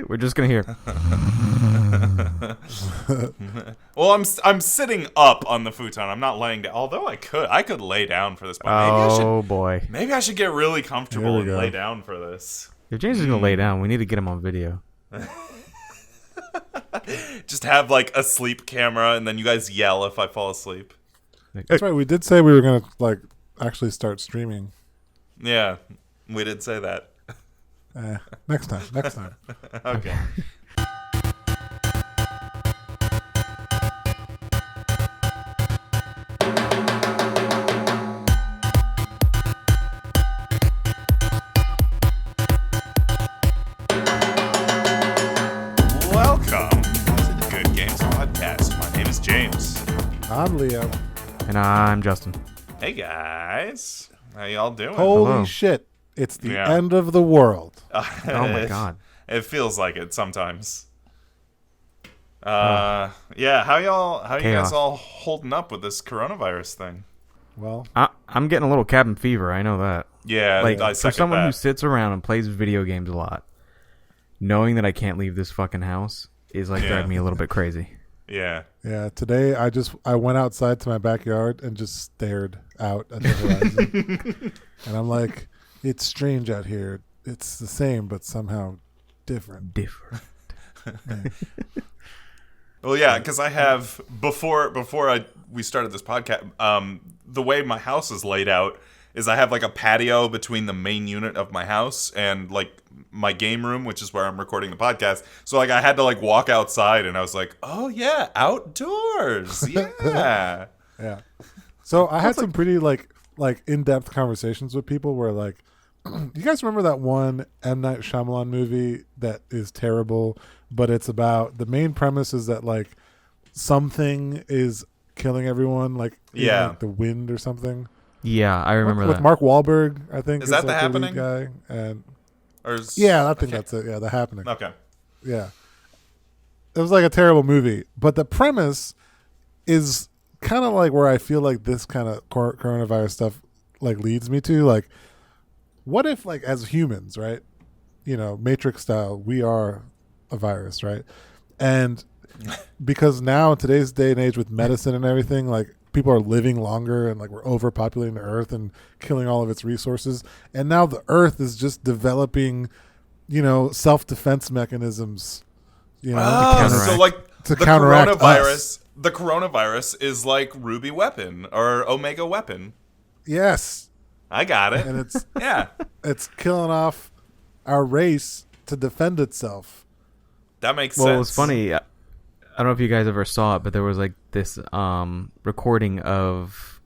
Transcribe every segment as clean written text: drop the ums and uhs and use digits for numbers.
We're just gonna hear. Well, I'm sitting up on the futon. I'm not laying down. Although I could lay down for this. But Boy! Maybe I should get really comfortable and lay down for this. If James is gonna lay down, we need to get him on video. Just have like a sleep camera, and then you guys yell if I fall asleep. That's right. We did say we were gonna like actually start streaming. Yeah, we did say that. Next time. Okay. Welcome to the Good Games Podcast. My name is James. I'm Leo. And I'm Justin. Hey guys, how y'all doing? Holy Hello. shit! It's the end of the world. Oh my god! It feels like it sometimes. Yeah, how you guys all holding up with this coronavirus thing? Well, I'm getting a little cabin fever. I know that. Yeah, Like I for second someone that. who sits around and plays video games a lot, knowing that I can't leave this fucking house is like driving me a little bit crazy. Yeah. today I went outside to my backyard and just stared out at the horizon, and I'm like, it's strange out here. It's the same, but somehow different. Well, yeah, because I have before we started this podcast, the way my house is laid out is I have like a patio between the main unit of my house and like my game room, which is where I'm recording the podcast. So like I had to like walk outside, and I was like, oh yeah, outdoors, yeah, Yeah. So I had some pretty like in-depth conversations with people where like, you guys remember that one M. Night Shyamalan movie that is terrible, but it's about, the main premise is that like something is killing everyone, like in, like, the wind or something. Yeah, I remember with that. Mark Wahlberg, I think. Is that like The Happening? The lead guy, and I think that's it. Yeah, The Happening. Okay. Yeah. It was like a terrible movie, but the premise is kind of like where I feel like this kind of coronavirus stuff like leads me to, like, what if like as humans, right? You know, Matrix style, we are a virus, right? And because now in today's day and age with medicine and everything, like people are living longer and like we're overpopulating the earth and killing all of its resources. And now the earth is just developing, you know, self-defense mechanisms, you know, so like to the counteract coronavirus, us. the coronavirus is like Ruby Weapon or Omega Weapon. Yes. I got it. And it's Yeah. it's killing off our race to defend itself. That makes sense. Well, it was funny. I don't know if you guys ever saw it, but there was like this recording of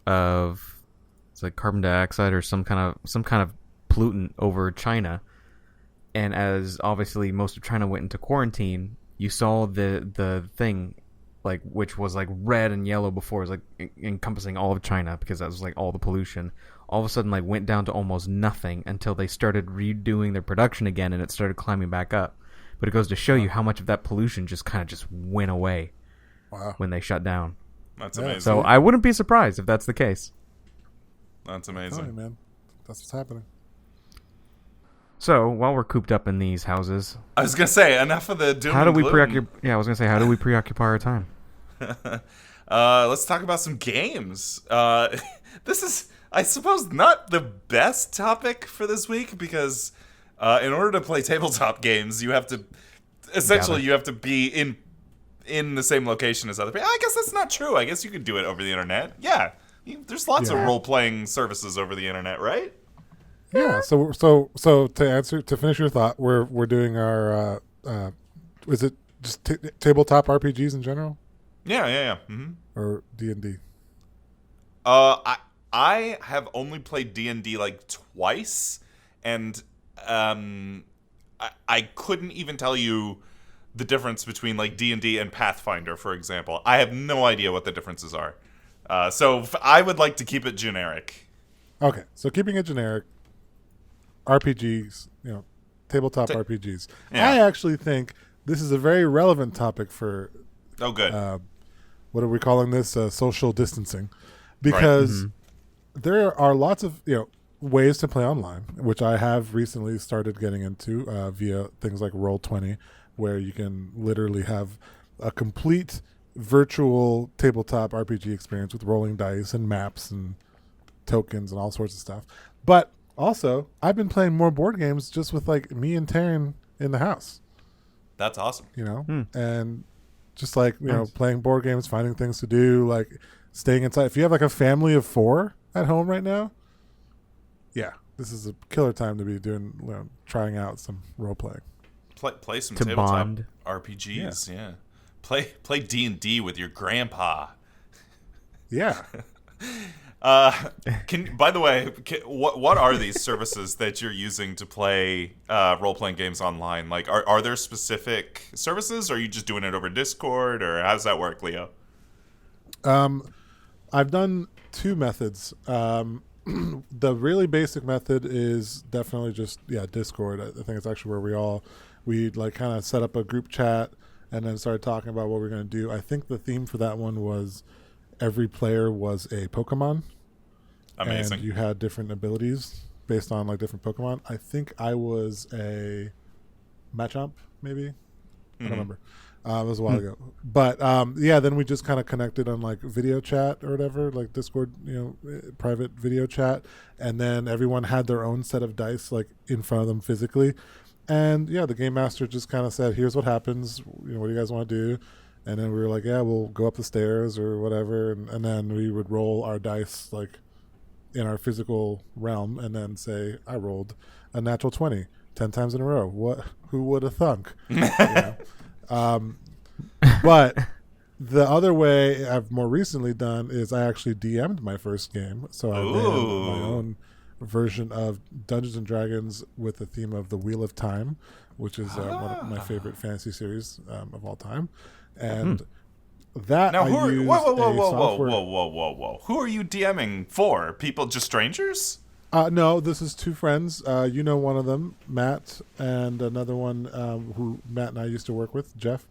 it's like carbon dioxide or some kind of pollutant over China, and as obviously most of China went into quarantine, you saw the thing like which was like red and yellow before, it was like encompassing all of China because that was like all the pollution. All of a sudden, like went down to almost nothing until they started redoing their production again, and it started climbing back up. But it goes to show you how much of that pollution just went away when they shut down. That's amazing. So I wouldn't be surprised if that's the case. That's amazing. Sorry, man. That's what's happening. So while we're cooped up in these houses, I was gonna say enough of the doom how do and we gloom. preoccupy? Yeah, I was gonna say, how do we preoccupy our time? Let's talk about some games. This is, I suppose, not the best topic for this week because in order to play tabletop games, you have to be in the same location as other people. I guess that's not true. I guess you could do it over the internet. Yeah, there's lots of role-playing services over the internet, right? Yeah. So to finish your thought, we're doing our is it just tabletop RPGs in general? Yeah. Mm-hmm. Or D&D? I have only played D&D like twice, and I couldn't even tell you the difference between like D&D and Pathfinder, for example. I have no idea what the differences are. So I would like to keep it generic. Okay, so keeping it generic, RPGs, you know, tabletop RPGs. Yeah. I actually think this is a very relevant topic for. Oh, good. What are we calling this? Social distancing, because there are lots of, you know, ways to play online, which I have recently started getting into via things like Roll20, where you can literally have a complete virtual tabletop RPG experience with rolling dice and maps and tokens and all sorts of stuff. But also, I've been playing more board games just with like me and Taryn in the house. That's awesome. You know, and just like, you know, playing board games, finding things to do, like staying inside. If you have like a family of 4 at home right now, yeah, this is a killer time to be doing, you know, trying out some role playing. Play some To tabletop bond. RPGs. Yeah. Play D&D with your grandpa. Yeah. By the way, what are these services that you're using to play role-playing games online? Like, are there specific services, or are you just doing it over Discord, or how does that work, Leo? I've done 2 methods. The really basic method is definitely just Discord. I think it's actually where we like kind of set up a group chat and then started talking about what we're going to do. I think the theme for that one was every player was a Pokemon. Amazing. And you had different abilities based on like different Pokemon. I think I was a Machamp, maybe. I don't remember. It was a while ago. But then we just kind of connected on like video chat or whatever, like Discord, you know, private video chat. And then everyone had their own set of dice like in front of them physically. And the game master just kind of said, here's what happens. You know, what do you guys want to do? And then we were like, we'll go up the stairs or whatever. And then we would roll our dice like in our physical realm and then say, I rolled a natural 20 10 times in a row. Who would have thunk? You know? But the other way I've more recently done is I actually DM'd my first game. So I ran my own version of Dungeons and Dragons with the theme of the Wheel of Time, which is one of my favorite fantasy series of all time. And that Now, whoa, who are you DMing for? People, just strangers? No, this is 2 friends. You know one of them, Matt, and another one who Matt and I used to work with, Jeff.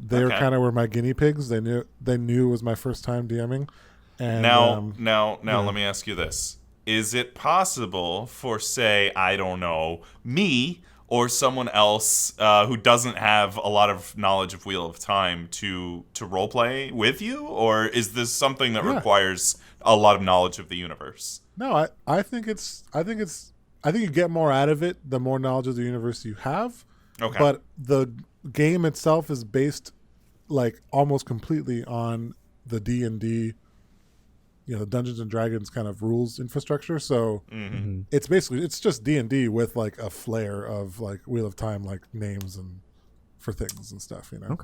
They were my guinea pigs. They knew it was my first time DMing. And now, let me ask you this: is it possible for, say, I don't know, me or someone else who doesn't have a lot of knowledge of Wheel of Time to roleplay with you, or is this something that requires a lot of knowledge of the universe? No, I think you get more out of it the more knowledge of the universe you have. Okay. But the game itself is based like almost completely on the D&D, you know, Dungeons and Dragons kind of rules infrastructure. So it's just D&D with like a flair of like Wheel of Time, like names and for things and stuff, you know.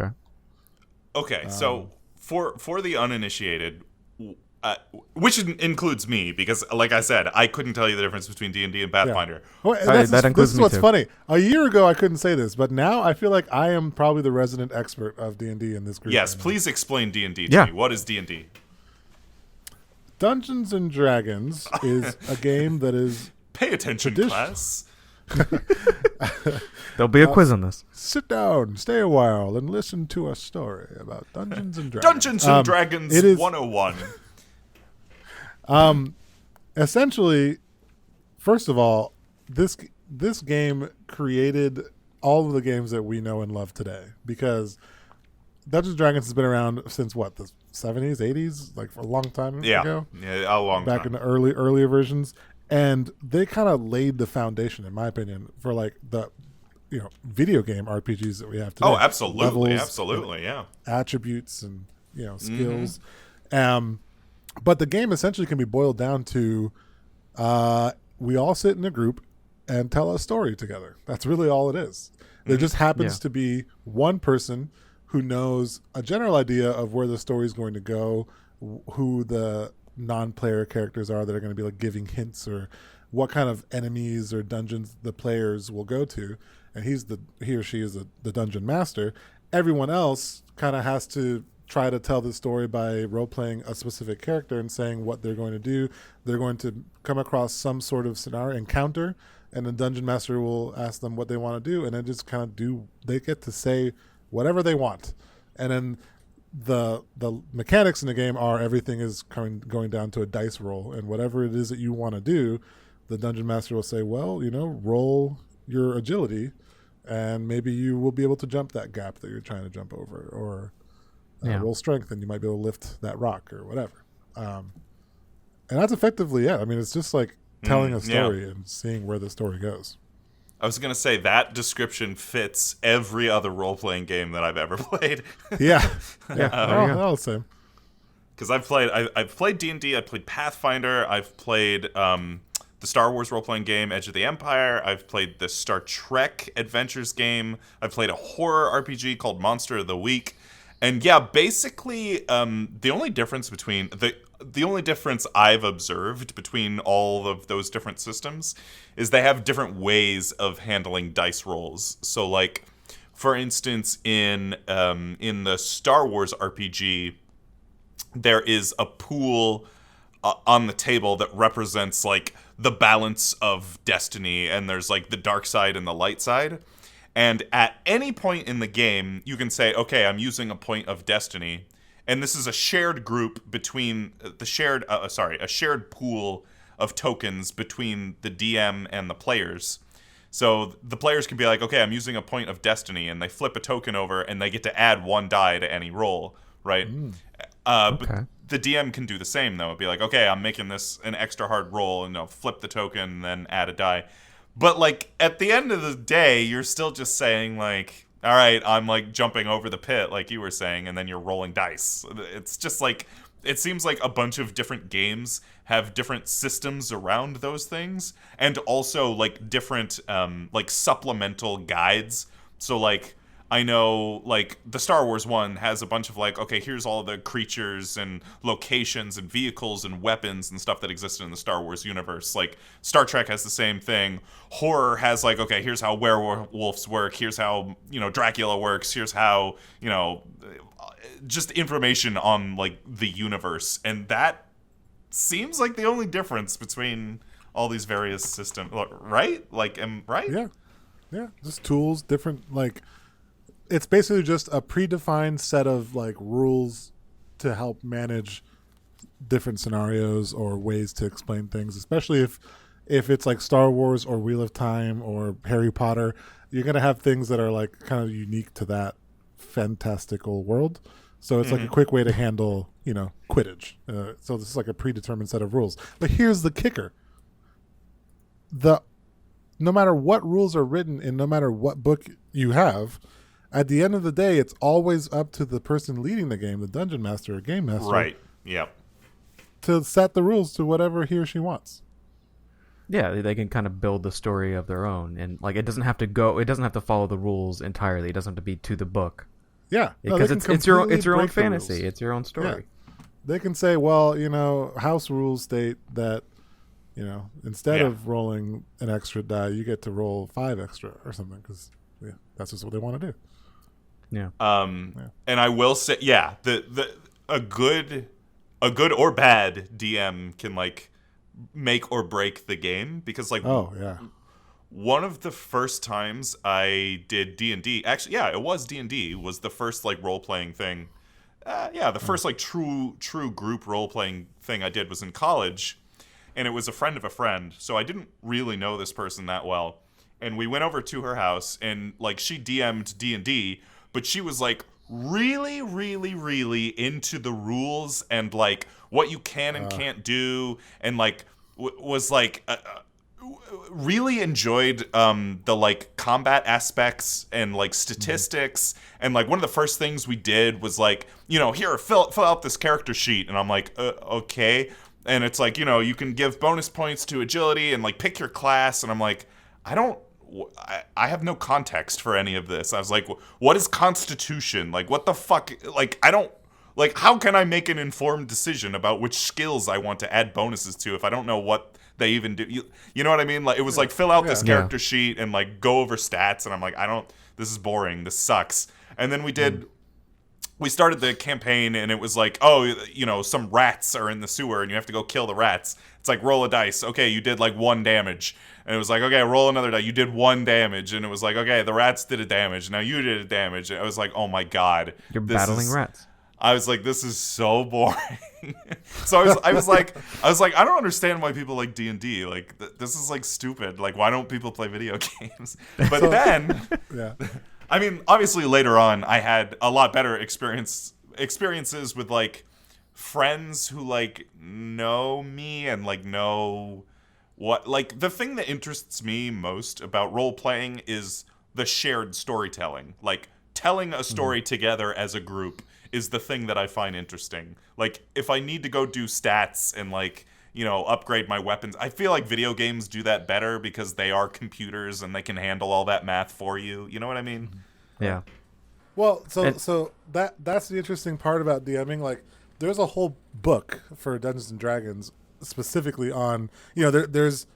Okay. So for the uninitiated, which includes me, because like I said, I couldn't tell you the difference between D&D and Pathfinder. Well, this is what's funny. A year ago I couldn't say this, but now I feel like I am probably the resident expert of D&D in this group. Yes, please explain D&D to me. What is D&D? Dungeons and Dragons is a game that is... Pay attention, class. There'll be a quiz on this. Sit down, stay a while, and listen to a story about Dungeons and Dragons. Dungeons and Dragons 101. Essentially, first of all, this game created all of the games that we know and love today, because Dungeons and Dragons has been around since what, the 70s, 80s, like for a long time ago. Yeah, a long time. Back in the earlier versions, and they kind of laid the foundation, in my opinion, for like the video game RPGs that we have today. Oh, absolutely, Levels, yeah. Attributes and skills. But the game essentially can be boiled down to we all sit in a group and tell a story together. That's really all it is. There just happens to be one person who knows a general idea of where the story is going to go, who the non-player characters are that are going to be like giving hints, or what kind of enemies or dungeons the players will go to. And he or she is the dungeon master. Everyone else kind of has to try to tell the story by role-playing a specific character and saying what they're going to do. They're going to come across some sort of scenario encounter, and the dungeon master will ask them what they want to do, and then just kind of they get to say whatever they want. And then the mechanics in the game are everything is going down to a dice roll, and whatever it is that you want to do, the dungeon master will say, well, roll your agility, and maybe you will be able to jump that gap that you're trying to jump over, or roll strength, and you might be able to lift that rock or whatever. And that's effectively it. I mean, it's just like telling a story and seeing where the story goes. I was going to say that description fits every other role-playing game that I've ever played. Yeah. They're all the same. Because I've played D&D, I've played Pathfinder, I've played the Star Wars role-playing game Edge of the Empire, I've played the Star Trek Adventures game, I've played a horror RPG called Monster of the Week. And yeah, basically, the only difference I've observed between all of those different systems is they have different ways of handling dice rolls. So, like, for instance, in the Star Wars RPG, there is a pool on the table that represents, like, the balance of destiny, and there's, like, the dark side and the light side. And at any point in the game, you can say, okay, I'm using a point of destiny. And this is a shared group between a shared pool of tokens between the DM and the players. So the players can be like, okay, I'm using a point of destiny, and they flip a token over, and they get to add 1 die to any roll, right? Okay. But the DM can do the same, though. It'd be like, okay, I'm making this an extra hard roll, and I'll flip the token, and then add a die. But, like, at the end of the day, you're still just saying, like, all right, I'm, like, jumping over the pit, like you were saying, and then you're rolling dice. It's just, like, it seems like a bunch of different games have different systems around those things, and also, like, different, like, supplemental guides. So, like, I know, like, the Star Wars one has a bunch of, like, okay, here's all the creatures and locations and vehicles and weapons and stuff that existed in the Star Wars universe. Like, Star Trek has the same thing. Horror has, like, okay, here's how werewolves work. Here's how, Dracula works. Here's how, just information on, like, the universe. And that seems like the only difference between all these various systems, right? Like, right? Yeah. Just tools, different, like... It's basically just a predefined set of like rules to help manage different scenarios or ways to explain things, especially if it's like Star Wars or Wheel of Time or Harry Potter. You're going to have things that are like kind of unique to that fantastical world. So it's like a quick way to handle, Quidditch. So this is like a predetermined set of rules. But here's the kicker. No matter what rules are written in no matter what book you have, at the end of the day, it's always up to the person leading the game, the dungeon master or game master. Right. Yep. To set the rules to whatever he or she wants. Yeah, they can kind of build the story of their own, and like it doesn't have to follow the rules entirely. It doesn't have to be to the book. Yeah, because it's your own fantasy. It's your own story. Yeah. They can say, well, house rules state that, instead of rolling an extra die, you get to roll 5 extra or something, because that's just what they want to do. Yeah. And I will say, a good or bad DM can like make or break the game, because like one of the first times I did D&D, actually, it was D&D, was the first like role playing thing. The first like true group role playing thing I did was in college, and it was a friend of a friend, so I didn't really know this person that well. And we went over to her house, and like she DM'd D&D, but she was like really, really, really into the rules and like what you can and can't do, and like was like really enjoyed the like combat aspects and like statistics. And like one of the first things we did was like, here, fill out this character sheet, and I'm like, okay. And it's like, you can give bonus points to agility and like pick your class, and I'm like, I have no context for any of this. I was like, what is Constitution? Like, what the fuck? Like, I don't... Like, how can I make an informed decision about which skills I want to add bonuses to if I don't know what they even do? You know what I mean? Like, it was like, fill out this character sheet and, like, go over stats. And I'm like, this is boring. This sucks. And then we started the campaign, and it was like, some rats are in the sewer, and you have to go kill the rats. It's like, roll a dice. Okay, you did, like, 1 damage. And it was like, okay, roll another die. You did 1 damage. And it was like, okay, the rats did a damage. Now you did a damage. And I was like, oh, my God. You're battling rats. I was like, this is so boring. So I was like, I don't understand why people like D&D. Like, this is like stupid. Like, why don't people play video games? But then, Yeah. I mean, obviously later on, I had a lot better experiences with like friends who like know me and like know what, like, the thing that interests me most about role playing is the shared storytelling. Like, telling a story together as a group is the thing that I find interesting. Like, if I need to go do stats and like, you know, upgrade my weapons, I feel like video games do that better because they are computers and they can handle all that math for you. You know what I mean? Yeah. Well, so that's the interesting part about DMing. Like, there's a whole book for Dungeons and Dragons specifically on, you know, there's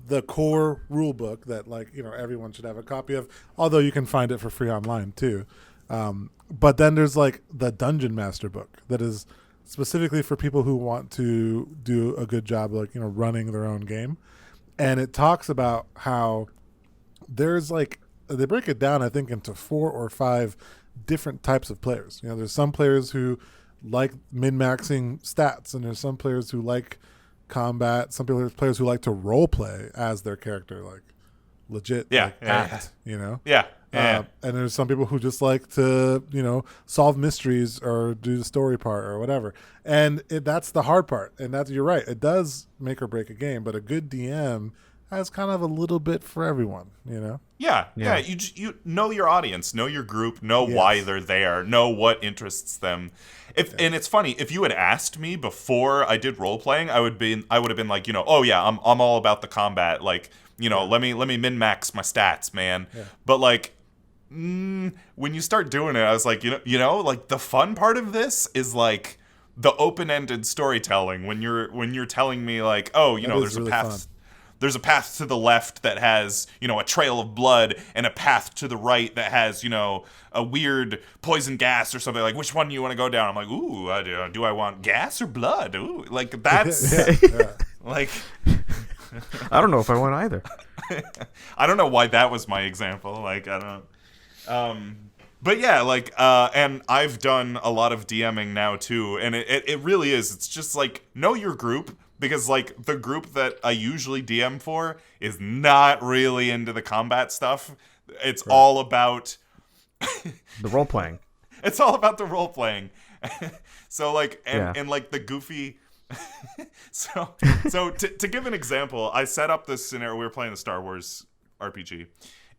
the core rule book that, like, you know, everyone should have a copy of, although you can find it for free online too. But then there's like the Dungeon Master book that is specifically for people who want to do a good job, like, you know, running their own game. And it talks about how there's like, they break it down, I think, into 4 or 5 different types of players. You know, there's some players who like min-maxing stats, and there's some players who like combat, some players who like to role play as their character, like legit act, you know? Yeah. And there's some people who just like to, you know, solve mysteries or do the story part or whatever. And that's the hard part. And you're right. It does make or break a game, but a good DM has kind of a little bit for everyone, you know? Yeah. You know your audience, know your group, know why they're there, know what interests them. And it's funny, if you had asked me before I did role playing, I would have been like, you know, oh yeah, I'm all about the combat. Like, you know, let me min max my stats, man. Yeah. But like, when you start doing it, I was like, you know, like the fun part of this is like the open-ended storytelling. When you're telling me like, oh, you know, there's really a path. Fun. There's a path to the left that has, you know, a trail of blood, and a path to the right that has, you know, a weird poison gas or something. Like, which one do you want to go down? I'm like, ooh, do I want gas or blood? Ooh, like, that's like, I don't know if I want either. I don't know why that was my example. Like, I don't. But yeah, like, and I've done a lot of DMing now too, and it really is. It's just like, know your group. Because, like, the group that I usually DM for is not really into the combat stuff. It's all about... the role-playing. It's all about the role-playing. So, like, and like, the goofy... so to give an example, I set up this scenario. We were playing the Star Wars RPG.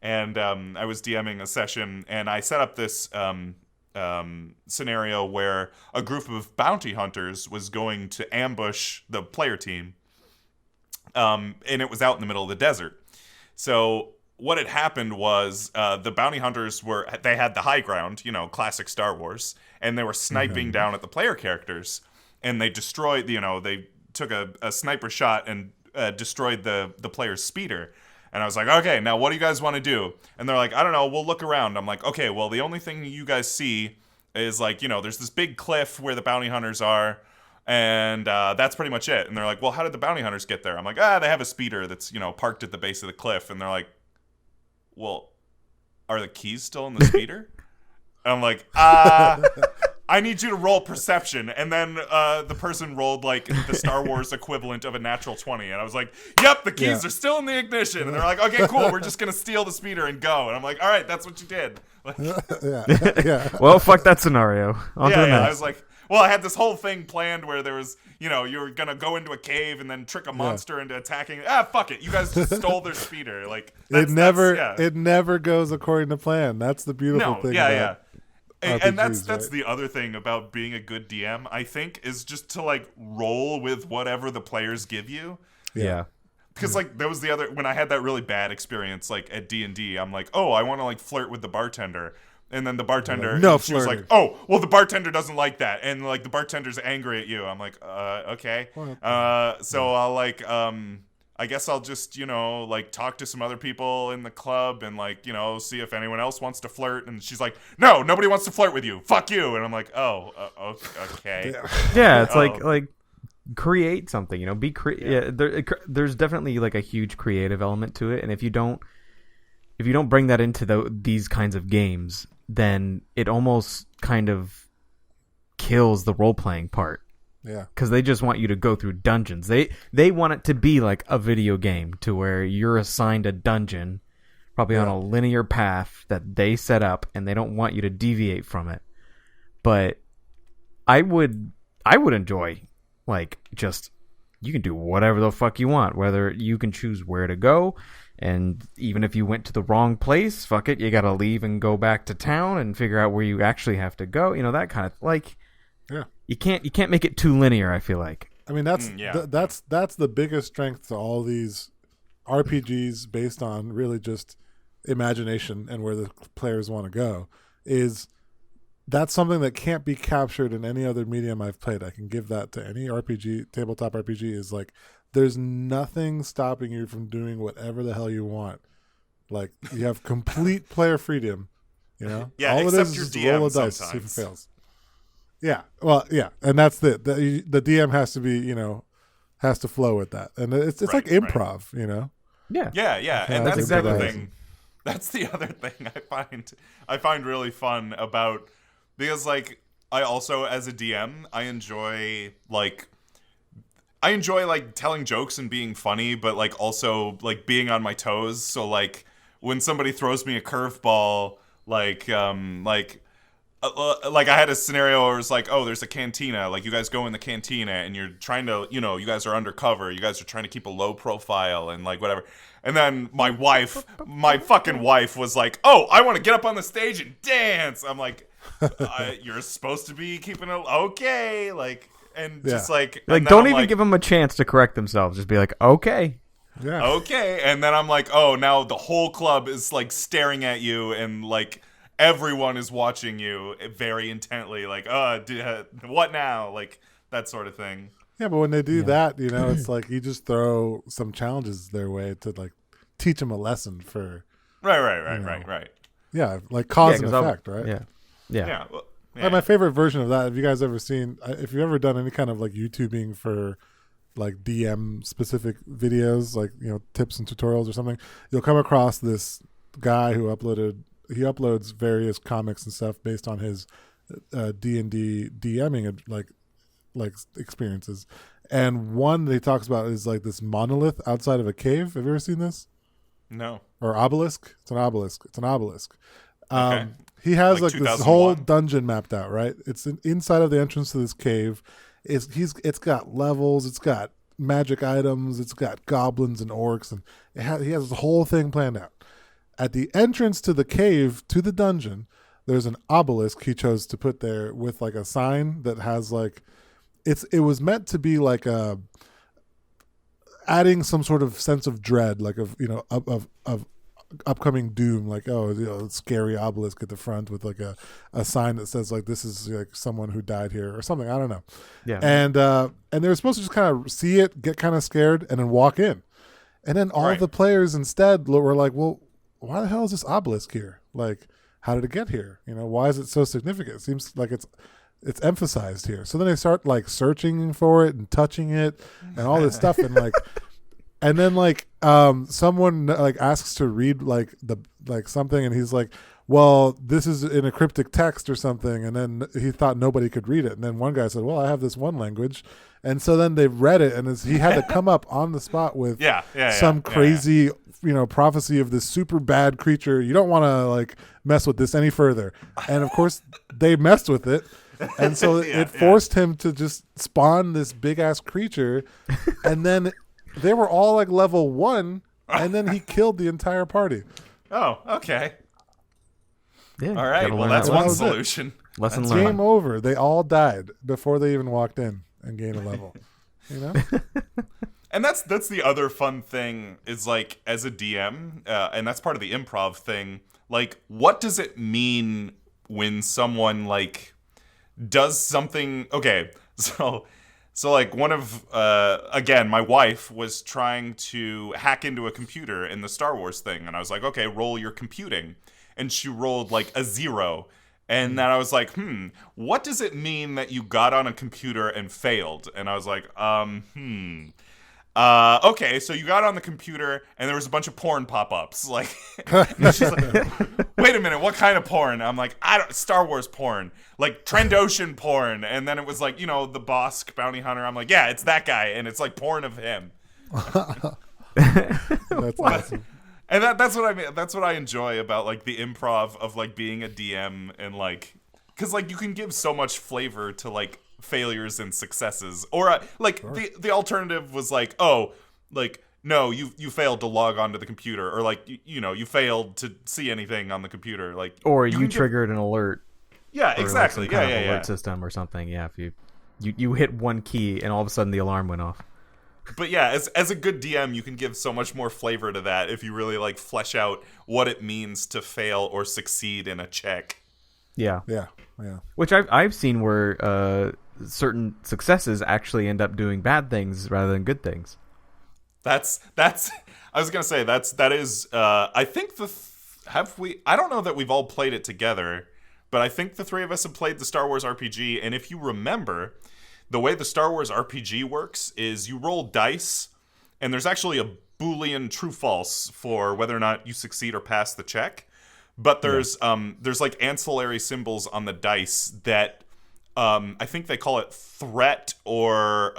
And I was DMing a session, and I set up this... scenario where a group of bounty hunters was going to ambush the player team, and it was out in the middle of the desert. So what had happened was the bounty hunters they had the high ground, you know, classic Star Wars, and they were sniping down at the player characters, and they destroyed, you know, they took a sniper shot and destroyed the player's speeder. And I was like, okay, now what do you guys want to do? And they're like, I don't know, we'll look around. I'm like, okay, well, the only thing you guys see is, like, you know, there's this big cliff where the bounty hunters are, and that's pretty much it. And they're like, well, how did the bounty hunters get there? I'm like, they have a speeder that's, you know, parked at the base of the cliff. And they're like, well, are the keys still in the speeder? And I'm like, I need you to roll perception. And then the person rolled, like, the Star Wars equivalent of a natural 20. And I was like, yep, the keys are still in the ignition. And they're like, okay, cool, we're just going to steal the speeder and go. And I'm like, all right, that's what you did. Like, well, fuck that scenario. I was like, well, I had this whole thing planned where there was, you know, you were going to go into a cave and then trick a monster into attacking. Fuck it. You guys just stole their speeder. Like, it never goes according to plan. That's the beautiful thing. RPGs, and that's the other thing about being a good DM, I think, is just to, like, roll with whatever the players give you. Yeah. Because, like, that was the other... When I had that really bad experience, like, at D&D, I'm like, oh, I want to, like, flirt with the bartender. And then the bartender... she was like, oh, well, the bartender doesn't like that. And, like, the bartender's angry at you. I'm like, okay. So I'll, like... I guess I'll just, you know, like, talk to some other people in the club and, like, you know, see if anyone else wants to flirt. And she's like, no, nobody wants to flirt with you. Fuck you. And I'm like, oh, okay. Yeah, it's like create something, you know, be creative. Yeah, there's definitely, like, a huge creative element to it. And if you don't bring that into these kinds of games, then it almost kind of kills the role playing part. Yeah, because they just want you to go through dungeons. They want it to be like a video game, to where you're assigned a dungeon, probably on a linear path that they set up, and they don't want you to deviate from it. But I would enjoy, like, just, you can do whatever the fuck you want, whether you can choose where to go, and even if you went to the wrong place, fuck it, you gotta leave and go back to town and figure out where you actually have to go. You know, that kind of, like, yeah. You can't make it too linear, I feel like. I mean, that's the biggest strength to all these RPGs based on really just imagination and where the players want to go. Is that's something that can't be captured in any other medium I've played. I can give that to any RPG, tabletop RPG. Is like, there's nothing stopping you from doing whatever the hell you want. Like, you have complete player freedom. You know, yeah. All Except it your is DM roll a dice, sometimes. see if it fails. Yeah, well, yeah, and that's the DM has to be, has to flow with that, and it's like improv, Yeah, and that's exactly the other right. thing. That's the other thing I find really fun about, because like I also, as a DM, I enjoy telling jokes and being funny, but like also like being on my toes. So like when somebody throws me a curveball, like I had a scenario where it's like, oh, there's a cantina. Like, you guys go in the cantina and you're trying to, you guys are undercover. You guys are trying to keep a low profile and like whatever. And then my fucking wife was like, oh, I want to get up on the stage and dance. I'm like, you're supposed to be keeping it okay. Like, and just like don't even give them a chance to correct themselves. Just be like, okay. Yeah. Okay. And then I'm like, oh, now the whole club is like staring at you, and like, everyone is watching you very intently, like, what now? Like, that sort of thing. Yeah, but when they do that, it's like you just throw some challenges their way to, like, teach them a lesson for... Right. Yeah, like cause and effect, right? Yeah. Like, my favorite version of that, have you guys ever seen... If you've ever done any kind of, like, YouTubing for, like, DM-specific videos, like, tips and tutorials or something, you'll come across this guy who uploads various comics and stuff based on his D&D DMing like experiences, and one that he talks about is like this monolith outside of a cave. Have you ever seen this? No. Or obelisk? It's an obelisk. Okay. He has like this whole 2001. dungeon mapped out, right? It's inside of the entrance to this cave. It's got levels. It's got magic items. It's got goblins and orcs, and he has this whole thing planned out. At the entrance to the cave, to the dungeon, there's an obelisk he chose to put there with like a sign that has like, it was meant to be like adding some sort of sense of dread, like of upcoming doom, like, scary obelisk at the front with like a sign that says like, this is like someone who died here or something. I don't know. Yeah. And they were supposed to just kind of see it, get kind of scared, and then walk in. And then all the players instead were like, well, why the hell is this obelisk here? Like, how did it get here? Why is it so significant? It seems like it's emphasized here. So then they start like searching for it and touching it and all this stuff, and like, and then like someone like asks to read like something, and he's like, well, this is in a cryptic text or something, and then he thought nobody could read it, and then one guy said, well, I have this one language, and so then they read it, and he had to come up on the spot with some crazy prophecy of this super bad creature. You don't want to like mess with this any further. And of course they messed with it. And so it forced him to just spawn this big ass creature. And then they were all like level 1, and then he killed the entire party. Oh, okay. Yeah. All right. Well, that's one solution. Lesson That's learned. game over. They all died before they even walked in and gained a level. And that's the other fun thing is like, as a DM, and that's part of the improv thing. Like, what does it mean when someone like does something? Okay, so like one of again, my wife was trying to hack into a computer in the Star Wars thing, and I was like, okay, roll your computing, and she rolled like a 0. And then I was like, what does it mean that you got on a computer and failed? And I was like, okay, so you got on the computer and there was a bunch of porn pop-ups. Like, and she's like, wait a minute, what kind of porn? I'm like, Star Wars porn, like Trandoshan porn. And then it was like, the Bosk bounty hunter. I'm like, yeah, it's that guy, and it's like porn of him. That's awesome. And that's what I mean. That's what I enjoy about like the improv of like being a DM, and like, because like you can give so much flavor to like failures and successes, or like sure. the alternative was like, oh, like no, you failed to log onto the computer, or like you failed to see anything on the computer, like, or you triggered an alert. Yeah, exactly. Like alert system or something. Yeah, if you hit one key and all of a sudden the alarm went off. But yeah, as a good DM, you can give so much more flavor to that if you really like flesh out what it means to fail or succeed in a check. Yeah. Which I've seen where certain successes actually end up doing bad things rather than good things. That's I was gonna say that is I think I don't know that we've all played it together, but I think the three of us have played the Star Wars RPG, and if you remember, the way the Star Wars RPG works is you roll dice, and there's actually a Boolean true-false for whether or not you succeed or pass the check. But there's like ancillary symbols on the dice that I think they call it threat or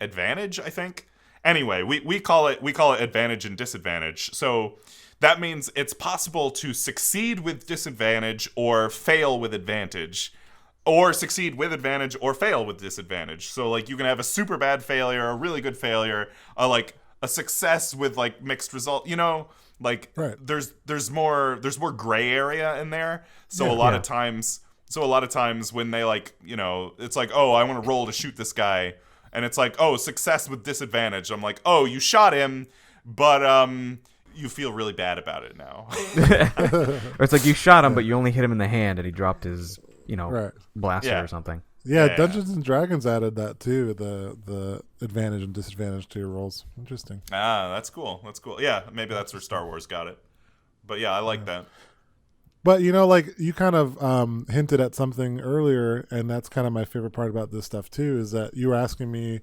advantage, I think. Anyway, we call it advantage and disadvantage. So that means it's possible to succeed with disadvantage or fail with advantage. Or succeed with advantage or fail with disadvantage. So like you can have a super bad failure, a really good failure, like a success with like mixed result. Like right. there's more gray area in there. So a lot of times when they like it's like, oh, I want to roll to shoot this guy, and it's like, oh, success with disadvantage. I'm like, oh, you shot him, but you feel really bad about it now. Or it's like you shot him, but you only hit him in the hand, and he dropped his right. blaster or something. Yeah, Dungeons and Dragons added that too, the advantage and disadvantage to your rolls. Interesting. That's cool. Yeah, maybe that's where Star Wars got it. But yeah, I like that. But like you kind of hinted at something earlier, and that's kind of my favorite part about this stuff too, is that you were asking me,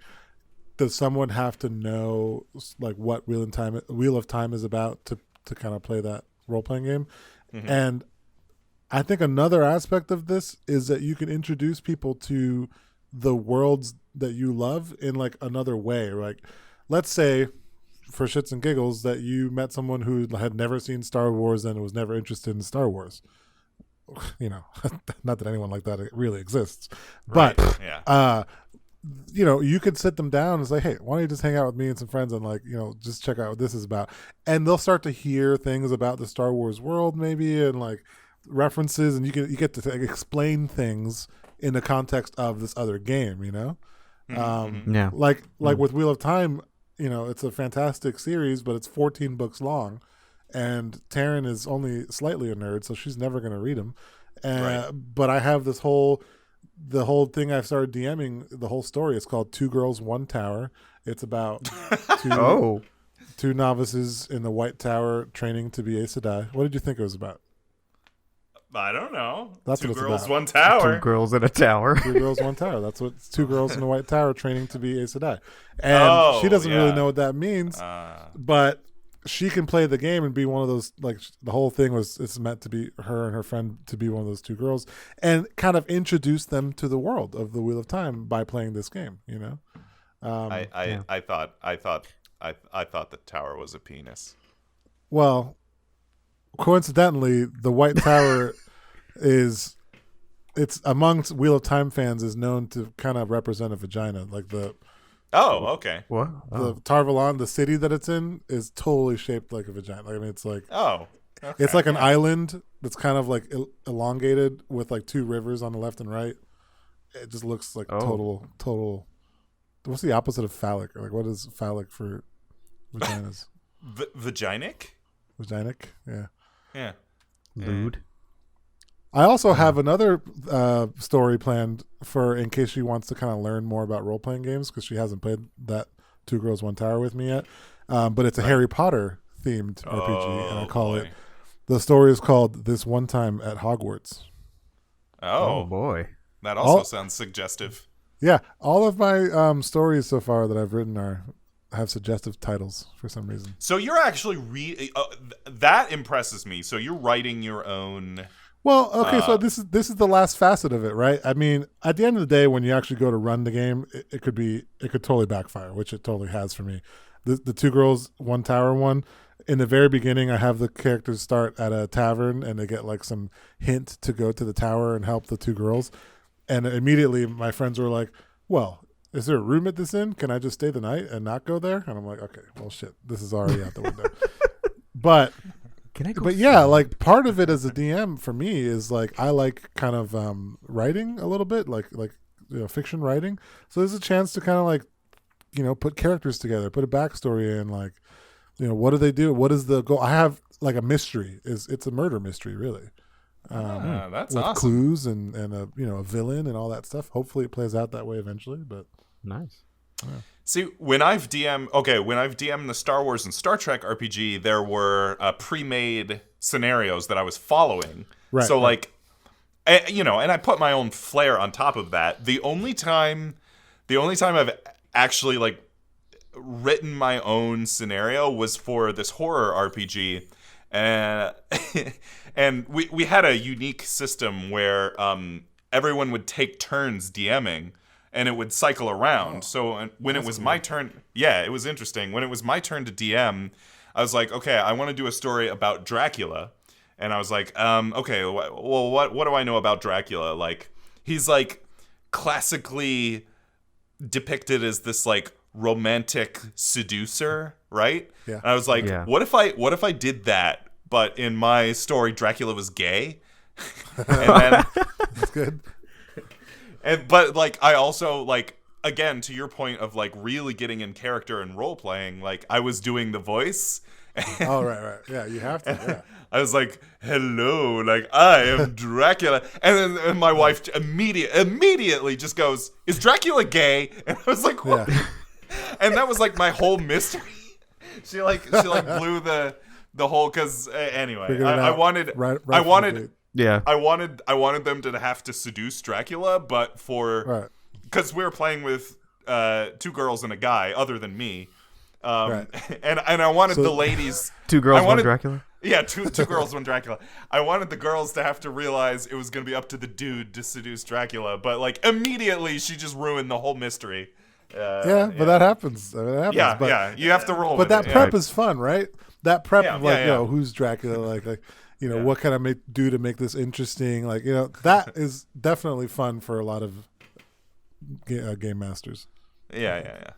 does someone have to know like what Wheel of Time is about to kind of play that role-playing game? Mm-hmm. And I think another aspect of this is that you can introduce people to the worlds that you love in like another way. Like, let's say, for shits and giggles, that you met someone who had never seen Star Wars and was never interested in Star Wars. Not that anyone like that really exists, but you could sit them down and say, hey, why don't you just hang out with me and some friends and like, just check out what this is about. And they'll start to hear things about the Star Wars world maybe, and like references, and you get to explain things in the context of this other game, like with Wheel of Time, it's a fantastic series, but it's 14 books long, and Taryn is only slightly a nerd, so she's never going to read them. But I have the whole thing I've started DMing, the whole story. It's called Two Girls, One Tower. It's about two novices in the White Tower training to be Aes Sedai. What did you think it was about? I don't know. That's Two what it's girls, about. one tower. Two girls in a tower. Two girls, one tower. That's what it's 2 girls in a White Tower training to be Aes Sedai. And she doesn't really know what that means, but she can play the game and be one of those, like, the whole thing it's meant to be her and her friend to be one of those 2 girls, and kind of introduce them to the world of the Wheel of Time by playing this game, I thought the tower was a penis. Well, coincidentally, the White Tower it's amongst Wheel of Time fans is known to kind of represent a vagina. Like the okay. What? The Tarvalon, the city that it's in, is totally shaped like a vagina. Like, I mean, it's like it's like an island that's kind of like elongated with like 2 rivers on the left and right. It just looks like total. What's the opposite of phallic? Like, what is phallic for vaginas? Vaginic? Vaginic, yeah. Yeah. Lewd. I also have another story planned for in case she wants to kind of learn more about role-playing games, because she hasn't played that 2 Girls, One Tower with me yet. But it's a Harry Potter themed RPG, and I call it. The story is called This One Time at Hogwarts. Oh boy, that also sounds suggestive. Yeah, all of my stories so far that I've written have suggestive titles for some reason. So you're actually that impresses me. So you're writing your own. Well, okay, so this is the last facet of it, right? I mean, at the end of the day, when you actually go to run the game, it could totally backfire, which it totally has for me. The two girls, one tower one. In the very beginning, I have the characters start at a tavern, and they get like some hint to go to the tower and help the two girls. And immediately, my friends were like, "Well, is there a room at this inn? Can I just stay the night and not go there?" And I'm like, "Okay, well, shit, this is already out the window." But Can I go? But yeah, like part of it as a DM for me is like I like kind of writing a little bit, like fiction writing. So there's a chance to kind of like put characters together, put a backstory in, like what do they do? What is the goal? I have like a mystery. It's a murder mystery really. That's with awesome. clues and a villain and all that stuff. Hopefully it plays out that way eventually. But Nice. See, when I've DM'd the Star Wars and Star Trek RPG, there were pre-made scenarios that I was following. Right, So right. and I put my own flair on top of that. The only time I've actually like written my own scenario was for this horror RPG, and and we had a unique system where everyone would take turns DMing. And it would cycle around. So when it was my turn, it was interesting. When it was my turn to DM, I was like, okay, I want to do a story about Dracula. And I was like, okay, well, what do I know about Dracula? Like, he's like classically depicted as this like romantic seducer, right? Yeah. And I was like, Yeah. what if I did that, but in my story Dracula was gay? And then That's good. But like I also like, again, to your point of like really getting in character and role playing, like I was doing the voice. Oh right. Yeah, you have to. Yeah. I was like, "Hello, like I am Dracula," and then my wife immediately just goes, "Is Dracula gay?" And I was like, "What?" Yeah. And that was like my whole mystery. She blew the whole because anyway, Figured it I out wanted right I from the wanted. gate. Yeah. I wanted them to have to seduce Dracula, but Right. because we were playing with two girls and a guy other than me, Right. and I wanted the ladies. Two girls, I wanted, one Dracula. Yeah, two girls, one Dracula. I wanted the girls to have to realize it was going to be up to the dude to seduce Dracula, but like immediately she just ruined the whole mystery. But that happens. I mean, that happens. But, you have to roll. But with that it, prep is fun, right? That prep Yeah, of like, yeah. who's Dracula? Like, what can I do to make this interesting? Like, that is definitely fun for a lot of game masters. Yeah.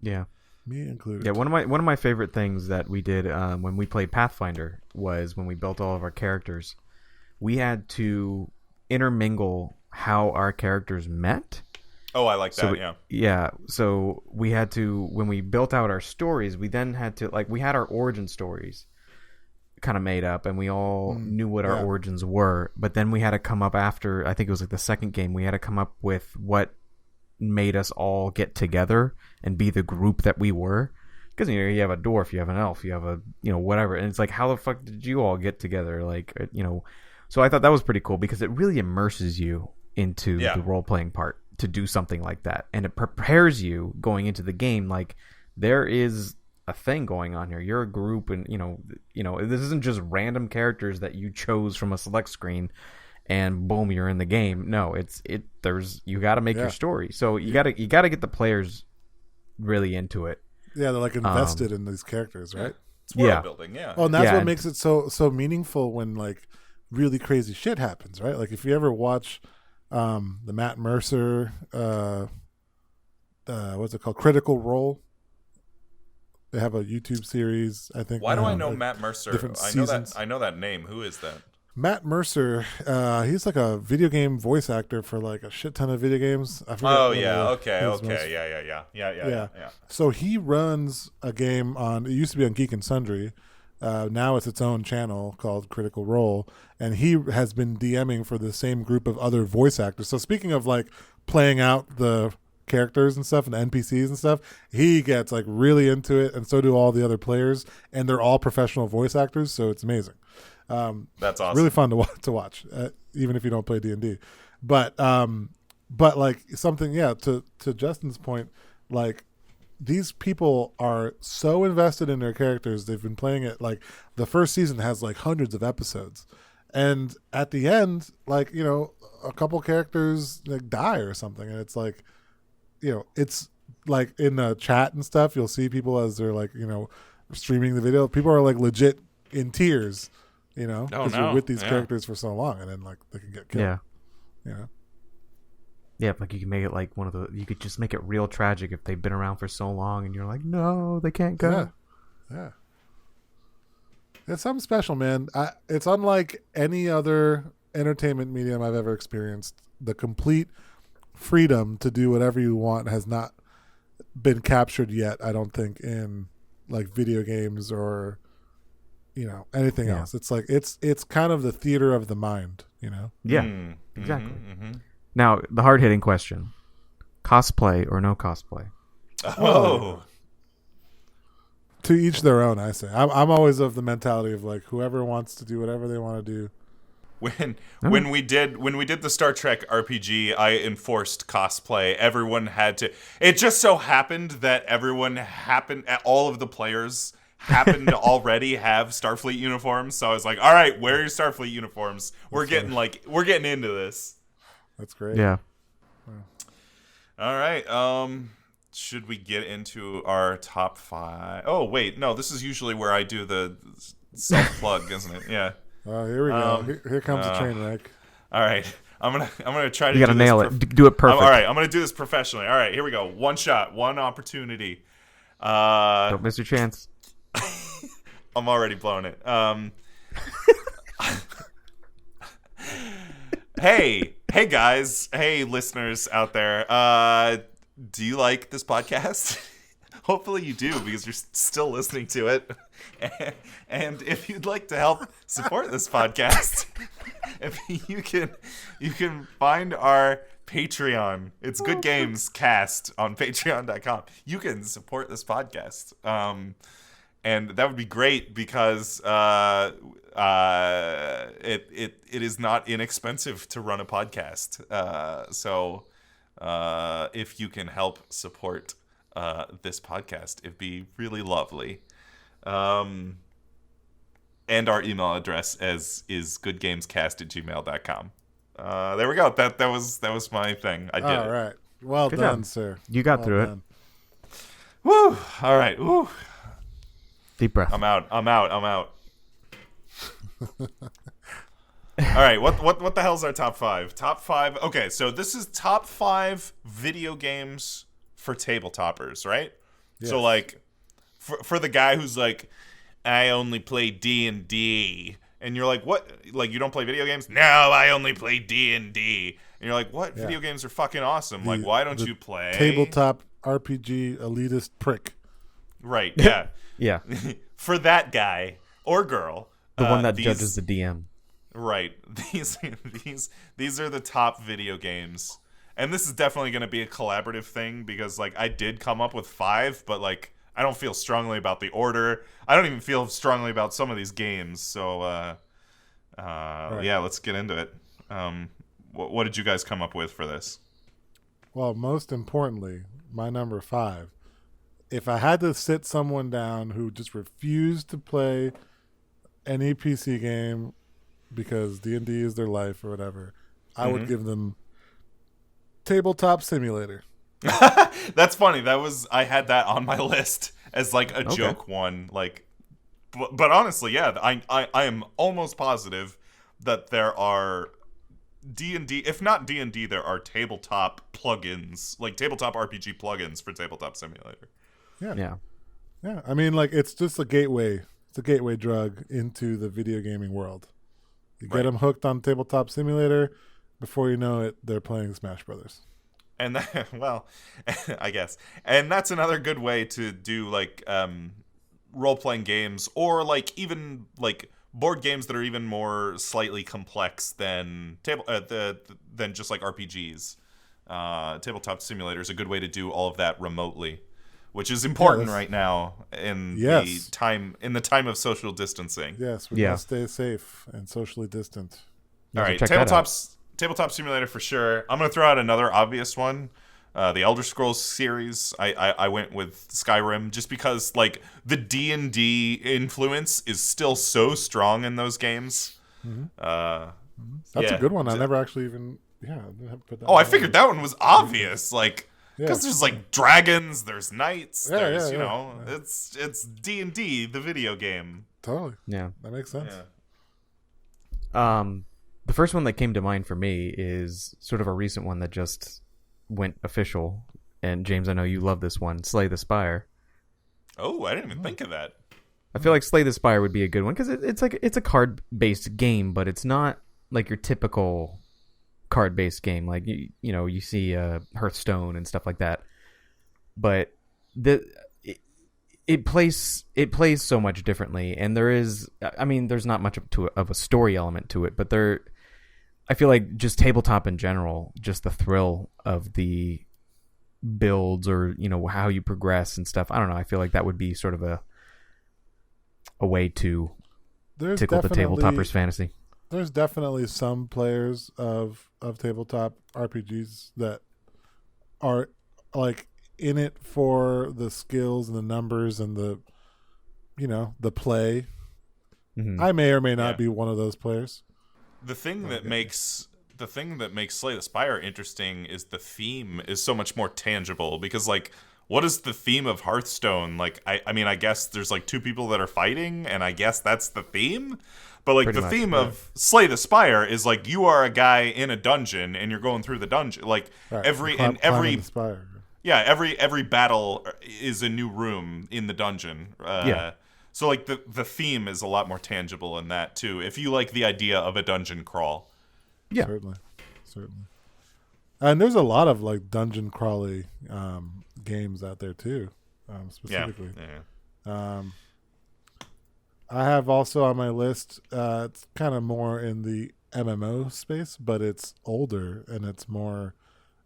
Yeah. Me included. Yeah, one of my favorite things that we did when we played Pathfinder was when we built all of our characters, we had to intermingle how our characters met. Oh, I like that. Yeah. So we had to, when we built out our stories, we then had to, like, we had our origin stories kind of made up, and we all knew what our origins were. But then we had to come up after, I think it was like the second game, we had to come up with what made us all get together and be the group that we were. Because you have a dwarf, you have an elf, you have a whatever, and it's like, how the fuck did you all get together? Like so I thought that was pretty cool because it really immerses you into the role playing part to do something like that, and it prepares you going into the game. Like, there is a thing going on here. You're a group, and this isn't just random characters that you chose from a select screen and boom, you're in the game. No, you got to make your story. So you got to get the players really into it. Yeah, they're like invested in these characters, right? It's world building. Yeah. Oh, and that's what makes it so meaningful when like really crazy shit happens, right? Like if you ever watch the Matt Mercer what's it called? Critical Role. They have a YouTube series, I think. Why do I know like Matt Mercer? different I seasons. know that name. Who is that? Matt Mercer, he's like a video game voice actor for like a shit ton of video games. I forget Oh what yeah, his most- yeah. So he runs a game on. It used to be on Geek and Sundry. Now it's its own channel called Critical Role, and he has been DMing for the same group of other voice actors. So speaking of like playing out the characters and stuff and the NPCs and stuff, he gets like really into it, and so do all the other players, and they're all professional voice actors. So it's amazing. That's awesome. Really fun to watch, even if you don't play D&D. But But like something, to Justin's point, like these people are so invested in their characters. They've been playing it, like the first season has like hundreds of episodes, and at the end, like, you know, a couple characters like die or something, and it's like, you know, it's like in the chat and stuff, you'll see people as they're like, you know, streaming the video. People are like legit in tears, you know, because you're with these characters for so long, and then like they can get killed. Yeah. You know. Yeah, like you can make it like one of the. You could just make it real tragic if they've been around for so long, and you're like, no, they can't go. Yeah. It's something special, man. It's unlike any other entertainment medium I've ever experienced. The complete freedom to do whatever you want has not been captured yet, I don't think, in like video games or, you know, anything else. It's like it's kind of the theater of the mind, you know. Yeah, exactly. Now, the hard-hitting question: cosplay or no cosplay? Oh. To each their own, I say. I'm always of the mentality of like whoever wants to do whatever they want to do. When we did the Star Trek RPG, I enforced cosplay. Everyone had to. It just so happened that all of the players happened to already have Starfleet uniforms. So I was like, all right, wear your Starfleet uniforms. We're getting into this. That's great. Yeah. All right. Should we get into our top 5? Oh, wait. No, this is usually where I do the self-plug, isn't it? Yeah. Oh, here we go. Here comes the train wreck. All right. I'm gonna try to You gotta nail it. Do it perfect. All right. I'm gonna do this professionally. All right. Here we go. One shot. One opportunity. Don't miss your chance. I'm already blowing it. Hey guys. Hey listeners out there. Do you like this podcast? Hopefully you do, because you're still listening to it. And if you'd like to help support this podcast, if you can find our Patreon. It's Good Games Cast on patreon.com. You can support this podcast. And that would be great because it is not inexpensive to run a podcast. So if you can help support this podcast, it'd be really lovely. And our email address is goodgamescast@gmail.com. There we go. That was my thing. I did it. All right. Well Good done, job. sir. You got Well through done. Woo! All right. Woo! Deep breath. I'm out. All right, what the hell's our top 5? Top 5. Okay, so this is top 5 video games for tabletopers, right? Yes. So like for the guy who's like, I only play D&D, and you're like, what? Like, you don't play video games? No, I only play D&D. And you're like, what? Yeah. Video games are fucking awesome. Like, why don't you play Tabletop RPG elitist prick? Right, yeah. Yeah. For that guy or girl, The one that these- judges the DM. Right. These are the top video games. And this is definitely going to be a collaborative thing because like I did come up with 5, but like I don't feel strongly about the order. I don't even feel strongly about some of these games. So Right. yeah, let's get into it. What did you guys come up with for this? Well, most importantly, my number 5. If I had to sit someone down who just refused to play any PC game because D&D is their life or whatever, I would give them Tabletop Simulator. That's funny. I had that on my list as like a joke one. Like, but honestly, yeah, I am almost positive that there are D&D, if not D&D, there are tabletop plugins, like tabletop RPG plugins for Tabletop Simulator. Yeah. I mean, like, it's just a gateway. It's a gateway drug into the video gaming world. You get them hooked on Tabletop Simulator. Before you know it, they're playing Smash Brothers. And that, well, I guess. And that's another good way to do like role-playing games, or like even like board games that are even more slightly complex than than just like RPGs. Tabletop Simulator is a good way to do all of that remotely, which is important right now in the time of social distancing. Yes, we must stay safe and socially distant. All right, check that Tabletop Simulator for sure. I'm gonna throw out another obvious one. The Elder Scrolls series. I went with Skyrim just because like the D&D influence is still so strong in those games. That's a good one. I never actually even put that. Oh, I figured that one was obvious. Like because Yeah. there's like dragons, there's knights, Yeah, there's yeah. it's D&D the video game. Totally. Yeah. That makes sense. Yeah. The first one that came to mind for me is sort of a recent one that just went official. And James, I know you love this one, Slay the Spire. Oh, I didn't even think of that. I feel like Slay the Spire would be a good one because it's a card-based game, but it's not like your typical card-based game. Like you see Hearthstone and stuff like that, but it plays so much differently, and there's not much of a story element to it, but I feel like just tabletop in general, just the thrill of the builds or how you progress and stuff. I don't know. I feel like that would be sort of a way to tickle the tabletopers fantasy. There's definitely some players of tabletop RPGs that are like in it for the skills and the numbers and the play. Mm-hmm. I may or may not be one of those players. The thing that makes Slay the Spire interesting is the theme is so much more tangible because like what is the theme of Hearthstone? Like I guess there's like two people that are fighting and I guess that's the theme. But like the theme of Slay the Spire is like you are a guy in a dungeon and you're going through the dungeon. Like every battle is a new room in the dungeon. So like the theme is a lot more tangible in that too. If you like the idea of a dungeon crawl. Yeah, certainly. And there's a lot of like dungeon crawly games out there too, specifically. Yeah. I have also on my list. It's kind of more in the MMO space, but it's older and it's more,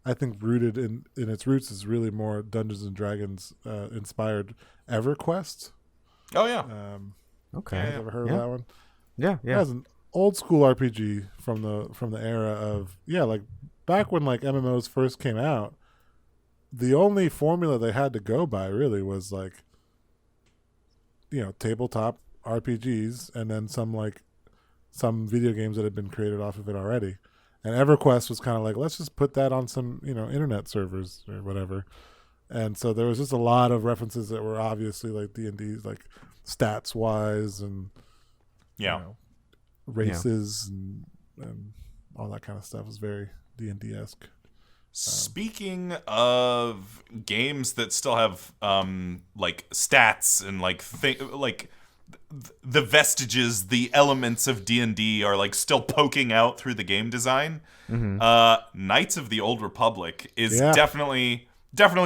I think, rooted in its roots is really more Dungeons and Dragons inspired EverQuest. Oh yeah. Okay. You ever heard of that one? Yeah. It has an old school RPG from the era of like back when like MMOs first came out. The only formula they had to go by really was like tabletop RPGs and then some video games that had been created off of it already. And EverQuest was kind of like, let's just put that on some internet servers or whatever. And so there was just a lot of references that were obviously like D&D's, like stats wise and races and all that kind of stuff was very D&D-esque. Speaking of games that still have like stats and like the vestiges, the elements of D&D are like still poking out through the game design. Mm-hmm. Knights of the Old Republic is definitely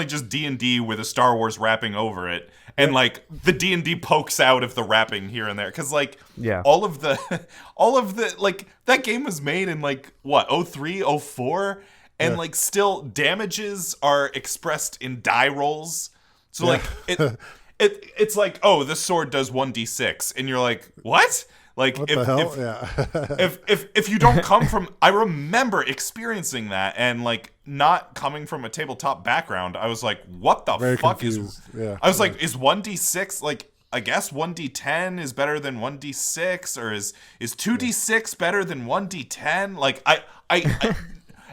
just D&D with a Star Wars wrapping over it, and like the D&D pokes out of the wrapping here and there because like all of the like that game was made in like what 03, 04, and like still damages are expressed in die rolls. So like it's like, oh, this sword does 1d6, and you're like, what? Like what if the hell? if you don't come from, I remember experiencing that and like not coming from a tabletop background, I was like, what the Very fuck confused. I was like, is 1d6 like? I guess 1d10 is better than 1d6, or is 2d6 better than 1d10? Like I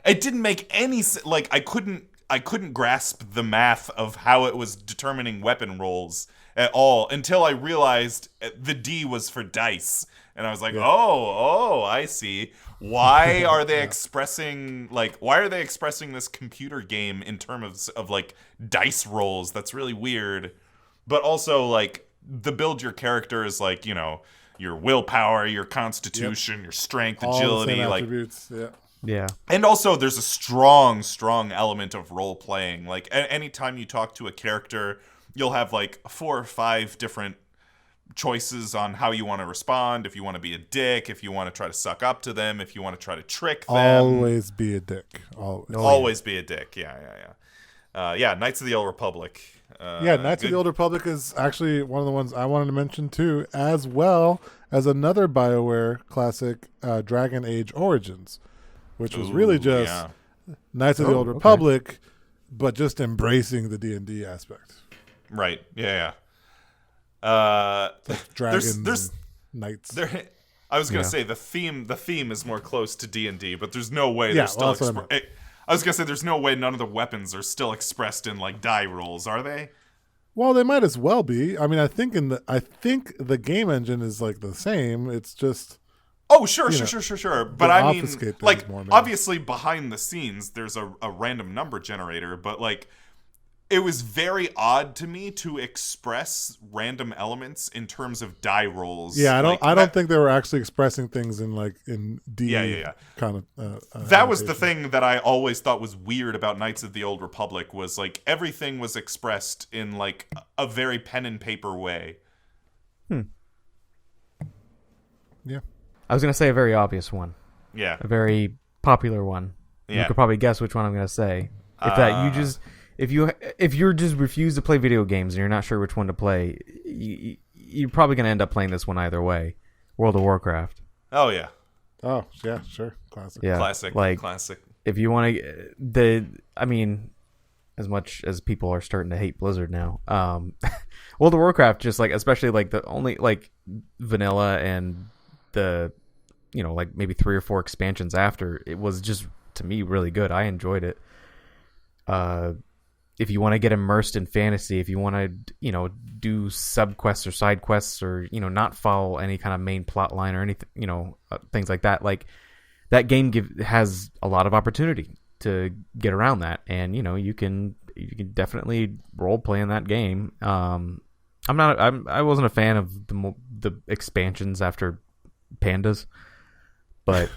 it didn't make any like I couldn't grasp the math of how it was determining weapon rolls at all until I realized the D was for dice. And I was like, oh, I see. Why are they expressing this computer game in terms of like dice rolls? That's really weird. But also like the build your character is like, your willpower, your constitution, your strength, all agility, the same like attributes. Yeah. And also there's a strong element of role playing. Like anytime you talk to a character, you'll have like 4 or 5 different choices on how you want to respond. If you want to be a dick, if you want to try to suck up to them, if you want to try to trick them. Always be a dick. Always be a dick. Yeah. Knights of the Old Republic. Knights of the Old Republic is actually one of the ones I wanted to mention too, as well as another BioWare classic, Dragon Age Origins. which was really just Knights of the Old Republic, but just embracing the D&D aspect. Right. Yeah. Like dragons, there's knights. I was gonna say the theme is more close to D&D, but there's no way they're still. I was gonna say there's no way none of the weapons are still expressed in like die rolls, are they? Well, they might as well be. I mean, I think the game engine is like the same. It's just. Oh, sure. But I mean, like, obviously behind the scenes, there's a random number generator, but like, it was very odd to me to express random elements in terms of die rolls. Yeah, I don't think they were actually expressing things in D. Yeah. Kind of. That was the thing that I always thought was weird about Knights of the Old Republic was like everything was expressed in like a very pen and paper way. Yeah. I was gonna say a very obvious one. Yeah. A very popular one. Yeah. You could probably guess which one I'm gonna say. If you're just refuse to play video games and you're not sure which one to play, you're probably gonna end up playing this one either way. World of Warcraft. Oh yeah. Oh yeah, sure, classic. Yeah, classic. If you want to, I mean, as much as people are starting to hate Blizzard now, World of Warcraft just like especially like the only like vanilla and the like maybe 3 or 4 expansions after, it was just to me really good. I enjoyed it. If you want to get immersed in fantasy, if you want to do sub quests or side quests or not follow any kind of main plot line or anything, things like that, like that game has a lot of opportunity to get around that, and you can definitely role play in that game. I wasn't a fan of the expansions after Pandas, but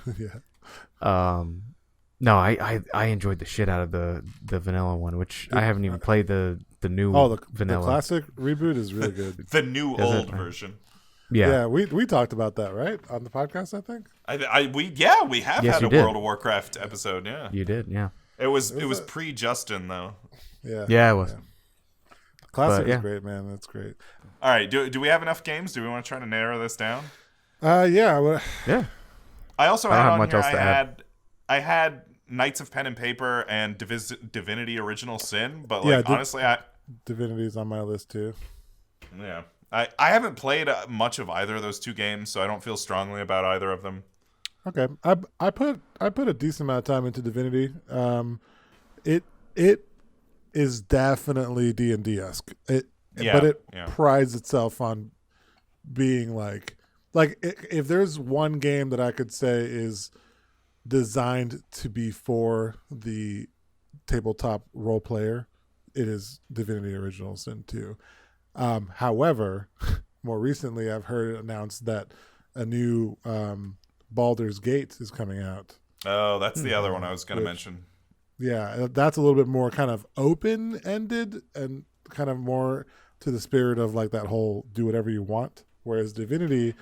no, I enjoyed the shit out of the vanilla one, which I haven't even played the new vanilla. The classic reboot is really good. The new old version. Yeah, we talked about that, right, on the podcast. I think we have had a World of Warcraft episode. Yeah, you did. Yeah, it was pre-Justin though. Yeah, it was. Yeah. Classic is great, man. That's great. All right, do we have enough games? Do we want to try to narrow this down? Yeah. I also had on here. I had Knights of Pen and Paper and Divinity Original Sin, but honestly, Divinity's on my list too. Yeah, I haven't played much of either of those two games, so I don't feel strongly about either of them. Okay, I put a decent amount of time into Divinity. It is definitely D&D-esque. But it prides itself on being like if there's one game that I could say is designed to be for the tabletop role player, it is Divinity Original Sin 2. However, more recently I've heard it announced that a new Baldur's Gate is coming out. Oh, that's the other one I was going to mention. Yeah, that's a little bit more kind of open-ended and kind of more to the spirit of like that whole do whatever you want. Whereas Divinity,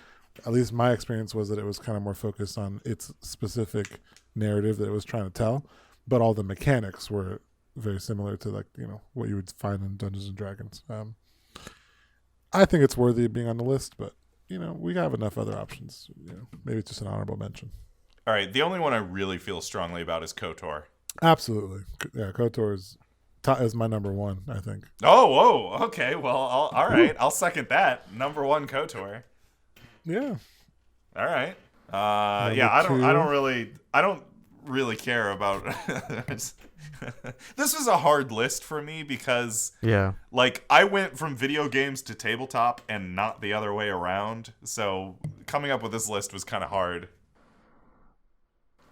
at least my experience was that it was kind of more focused on its specific narrative that it was trying to tell, but all the mechanics were very similar to like what you would find in Dungeons and Dragons. I think it's worthy of being on the list, but we have enough other options. Maybe it's just an honorable mention. All right, the only one I really feel strongly about is KOTOR. Absolutely, yeah. KOTOR is my number one, I think. Oh, okay. Well, all right. I'll second that. Number one, KOTOR. Yeah. All right. I don't really care about. This was a hard list for me because like I went from video games to tabletop and not the other way around. So coming up with this list was kind of hard.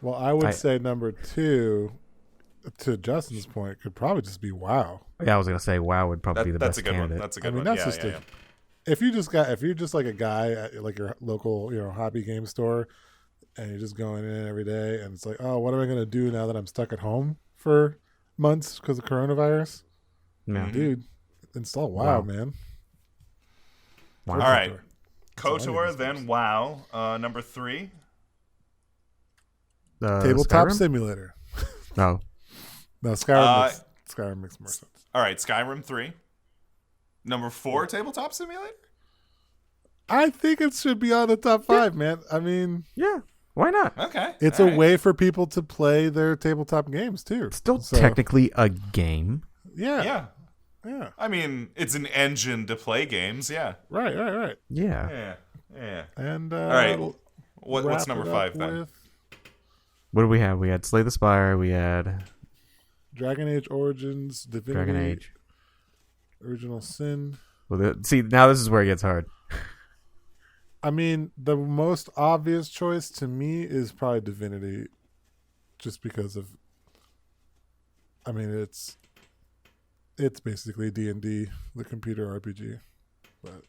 Well, I would say number 2, to Justin's point, could probably just be WoW. Yeah, I was gonna say WoW would probably be the best candidate. That's a good one. That's if you're just like a guy at like your local hobby game store, and you're just going in every day, and it's like, oh, what am I gonna do now that I'm stuck at home for months because of coronavirus? Yeah. Dude, install WoW, man. All right, KOTOR, then WoW. Number 3. Tabletop Skyrim? Simulator. No. No, Skyrim makes more sense. All right, Skyrim 3. Number 4, Tabletop Simulator? I think it should be on the top 5, man. I mean... Yeah. Why not? Okay. It's all a right. way for people to play their tabletop games too. It's still So, technically a game. yeah. Yeah. I mean, it's an engine to play games. Yeah. Right. Yeah. Yeah. And All right. What's wrap number it up 5 then? with What do we have? We had Slay the Spire. We had Dragon Age Origins, Divinity, Dragon Age. Original Sin. Well, see, now this is where it gets hard. I mean, the most obvious choice to me is probably Divinity, just because of. I mean, it's basically D&D, the computer RPG, but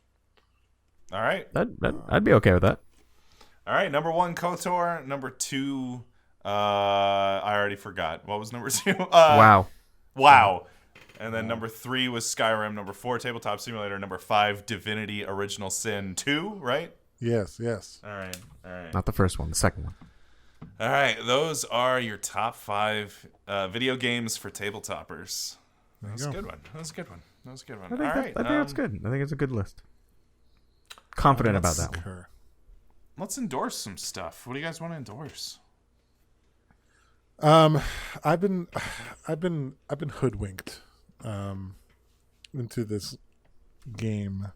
All right. I'd be okay with that. All right. Number 1, KOTOR. Number 2, I already forgot. What was number 2? Wow. Wow. And then number 3 was Skyrim. Number 4, Tabletop Simulator. Number 5, Divinity Original Sin 2, right? yes. All right. Not the first one, the second one. All right. Those are your top 5 video games for Tabletopers. That was a good one. I think, All right. I think that's good. I think it's a good list. Confident about that one. Her. Let's endorse some stuff. What do you guys want to endorse? I've been hoodwinked into this game.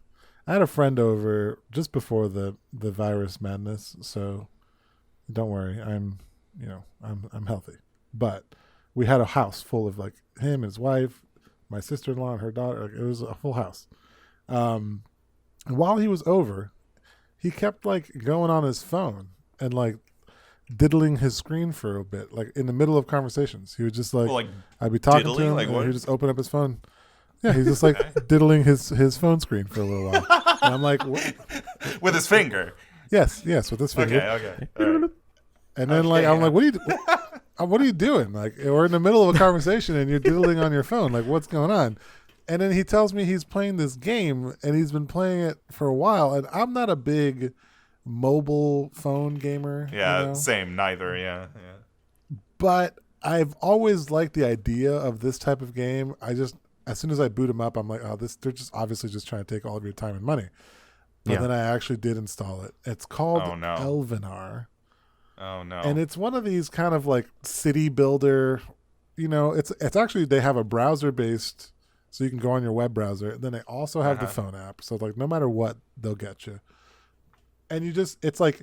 I had a friend over just before the virus madness, so don't worry, I'm healthy. But we had a house full of like him, his wife, my sister-in-law, and her daughter. Like, it was a full house. And while he was over, he kept like going on his phone and like diddling his screen for a bit, like in the middle of conversations. He would just like I'd be talking to diddling? him, Like and what? he'd just open up his phone. Yeah, he's just like diddling his phone screen for a little while. And I'm like, what? With his finger. Yes, with his finger. Okay. All right. And then like I'm like, what are you doing? Like, we're in the middle of a conversation and you're diddling on your phone. Like, what's going on? And then he tells me he's playing this game and he's been playing it for a while. And I'm not a big mobile phone gamer. Yeah, you know? same. Neither. Yeah. But I've always liked the idea of this type of game. As soon as I boot them up, I'm like, oh, they're just obviously just trying to take all of your time and money. But then I actually did install it. It's called Elvenar. Oh no. And it's one of these kind of like city builder, it's actually, they have a browser based, so you can go on your web browser. Then they also have the phone app. So like no matter what, they'll get you. And it's like,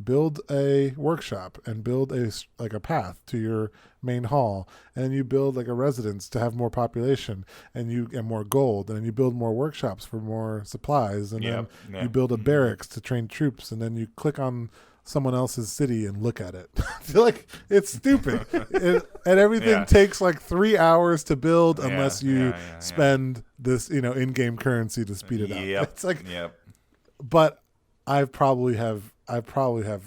build a workshop and build a path to your main hall, and you build like a residence to have more population and you get more gold, and then you build more workshops for more supplies, and then you build a barracks to train troops, and then you click on someone else's city and look at it. I feel like it's stupid. And everything takes like 3 hours to build unless you spend this, in-game currency to speed it up. It's like, but I probably have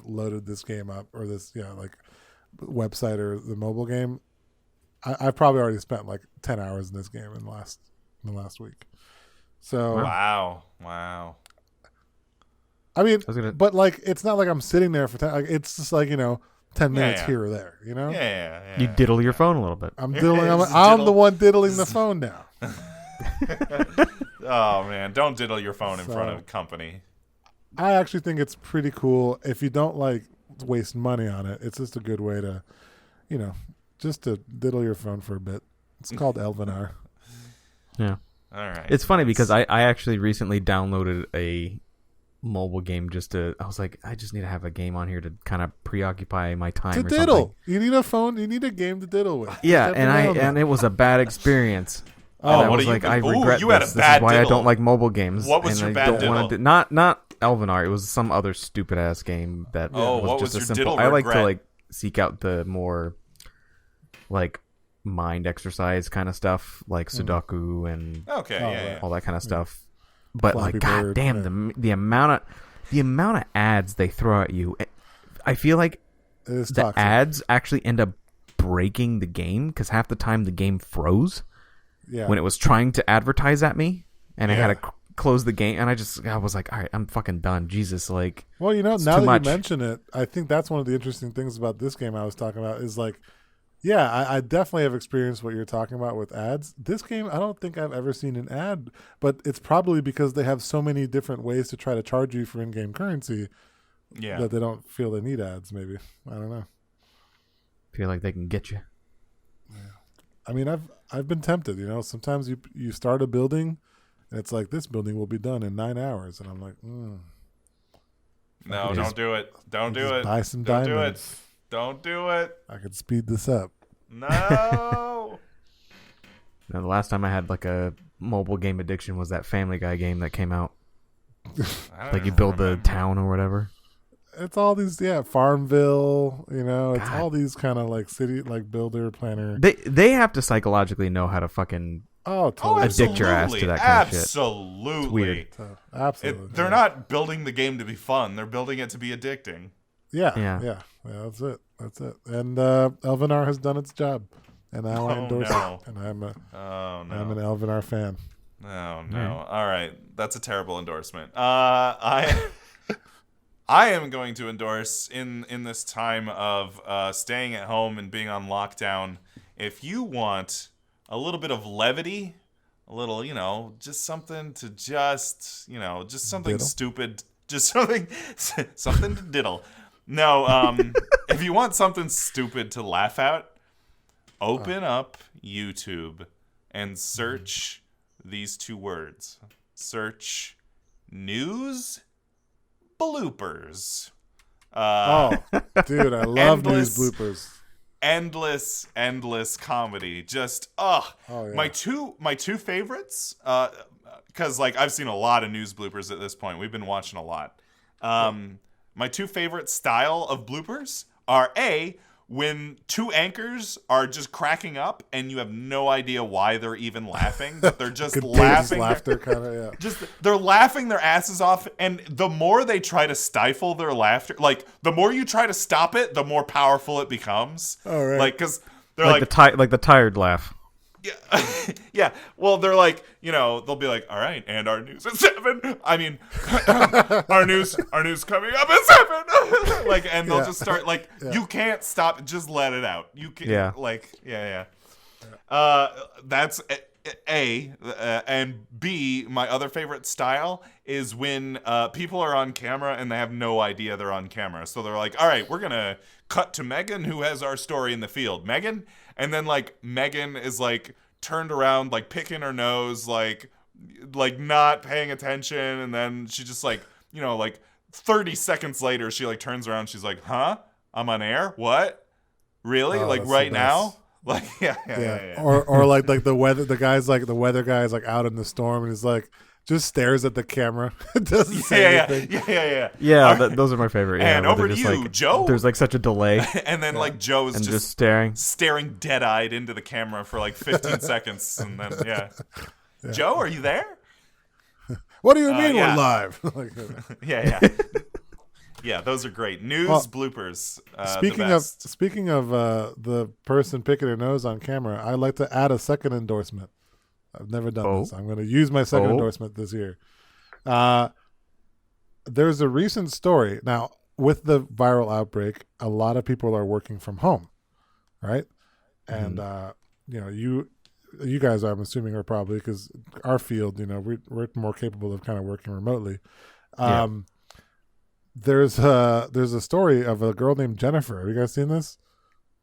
loaded this game up, or this, like website or the mobile game. I've probably already spent like 10 hours in this game in the last week. So wow. I mean, but like, it's not like I'm sitting there for 10. Like, it's just like 10 minutes here or there. Yeah. You diddle your phone a little bit. I'm diddling. I'm the one diddling the phone now. Oh man, don't diddle your phone in front of company. I actually think it's pretty cool. If you don't like waste money on it, it's just a good way to, just to diddle your phone for a bit. It's called Elvenar. Yeah. All right. It's funny because I actually recently downloaded a mobile game I was like, I just need to have a game on here to kind of preoccupy my time To or diddle. something. You need a phone. You need a game to diddle with. Yeah, and it was a bad experience. Oh, I was like, I regret you had this. a bad This is why diddle. I don't like mobile games. What was and your I bad don't diddle? wanna not Elvenar. It was some other stupid ass game that was what just was a your simple. diddle I like to regret? like seek out the more like mind exercise kind of stuff, like Sudoku and all that kind of stuff. But Flappy like, Bird, goddamn, the amount of ads they throw at you, I feel like It is the toxic. ads actually end up breaking the game because half the time the game froze when it was trying to advertise at me, and I had to close the game, and I was like, all right, I'm fucking done. Jesus, like, Well, now too that much. you mention it, I think that's one of the interesting things about this game I was talking about is like, I definitely have experienced what you're talking about with ads. This game, I don't think I've ever seen an ad, but it's probably because they have so many different ways to try to charge you for in-game currency. Yeah. that they don't feel they need ads. Maybe I don't know. Feel like they can get you. I mean, I've been tempted. Sometimes you start a building, and it's like this building will be done in 9 hours, and I'm like, No, It don't is- do it. Don't do it. buy some Don't do it. diamonds. Don't do it. I could speed this up. No. Now, the last time I had like a mobile game addiction was that Family Guy game that came out. I don't Like you even build the remember. town or whatever. It's all these, Farmville. It's God. all these kind of like city, like builder planner. They have to psychologically know how to fucking Oh, Oh, totally. Addict your ass to that kind of shit. Absolutely. It's weird. Absolutely. They're not building the game to be fun. They're building it to be addicting. Yeah. That's it. And Elvenar has done its job, and now I Oh, endorse no. it. And I'm Oh, no. an Elvenar fan. Oh, no. All right. That's a terrible endorsement. I am going to endorse in this time of staying at home and being on lockdown. If you want a little bit of levity, a little, just something to just something Diddle? stupid, just something to diddle. No, if you want something stupid to laugh at, open up YouTube and search these two words. Search news bloopers. Dude, I love endless- news bloopers. Endless comedy. Just yeah. my two favorites. Because I've seen a lot of news bloopers at this point. We've been watching a lot. My two favorite style of bloopers are when two anchors are just cracking up and you have no idea why they're even laughing, but they're just Contagious laughing. laughter, kind of. They're laughing their asses off, and the more they try to stifle their laughter, the more you try to stop it, the more powerful it becomes. Oh, right. Because they're like the tired laugh. yeah, yeah. Well, they're they'll be like, all right, and our news at 7. I mean, our news coming up at 7. And they'll just start you can't stop. Just let it out. You can yeah. That's A, and B. My other favorite style is when people are on camera and they have no idea they're on camera. So they're like, all right, we're gonna cut to Megan, who has our story in the field. Megan. And then Megan is turned around, picking her nose, not paying attention, and then she just 30 seconds later she turns around, she's like, huh? I'm on air? What? Really? Oh, that's right the now? best. Yeah. Or the weather, the weather guy is out in the storm and he's just stares at the camera. Doesn't say anything. Yeah. Those are my favorite. Yeah, And where over they're to just, you, Joe. There's such a delay, And then Joe is and just staring. dead-eyed into the camera for 15 seconds, and then Joe, are you there? What do you mean yeah. we're live? Yeah, those are great news bloopers. Speaking of the person picking their nose on camera, I'd like to add a second endorsement. I've never done this. I'm going to use my second endorsement this year. There's a recent story now with the viral outbreak. A lot of people are working from home, right? And you guys, I'm assuming, are probably, because our field, we're more capable of kind of working remotely. There's a story of a girl named Jennifer. Have you guys seen this?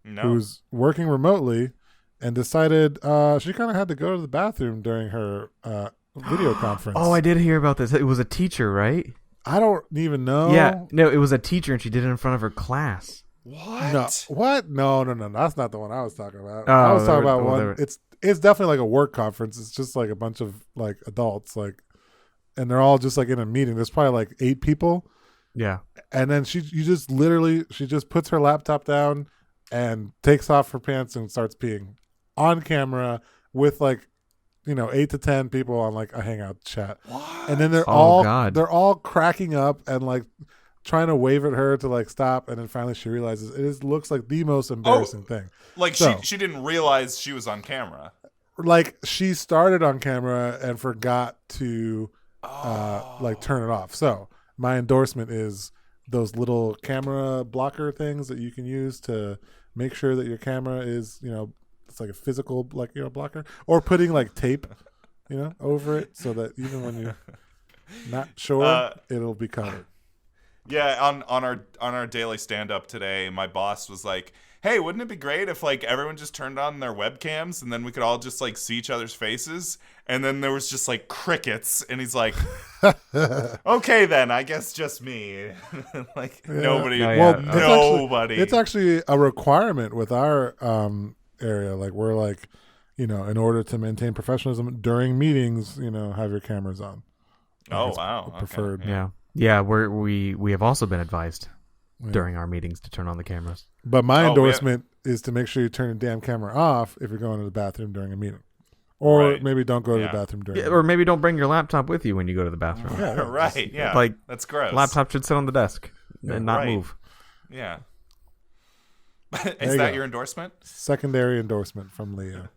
No. Who's working remotely and decided she kind of had to go to the bathroom during her video conference. Oh, I did hear about this. It was a teacher, right? I don't even know. Yeah, no, it was a teacher, and she did it in front of her class. What? No, what? No. That's not the one I was talking about. Oh, I was talking about well, one. It's definitely a work conference. It's just a bunch of adults, and they're all just in a meeting. There's probably 8 people. Yeah. And then she just puts her laptop down and takes off her pants and starts peeing on camera with 8 to 10 people on a hangout chat. What? And then they're all cracking up and trying to wave at her to stop, and then finally she realizes it looks like the most embarrassing thing. She didn't realize she was on camera. She started on camera and forgot to turn it off. So my endorsement is those little camera blocker things that you can use to make sure that your camera is, it's a physical blocker, or putting tape, over it so that even when you're not sure, it'll be covered. Yeah, on our daily stand up today, my boss was like, "Hey, wouldn't it be great if like everyone just turned on their webcams and then we could all just like see each other's faces?" And then there was just like crickets, and he's like, "Okay, then I guess just me." Like nobody, No, yeah. nobody. It's actually a requirement with our area. Like we're like, in order to maintain professionalism during meetings, have your cameras on. Oh It's wow, preferred. Okay. Yeah. We have also been advised during our meetings to turn on the cameras. But my endorsement is to make sure you turn your damn camera off if you're going to the bathroom during a meeting. Or maybe don't go to the bathroom during or maybe don't bring your laptop with you when you go to the bathroom. Right, yeah. Like, that's gross. Laptop should sit on the desk and not move. Yeah. Is that your endorsement? Secondary endorsement from Leo.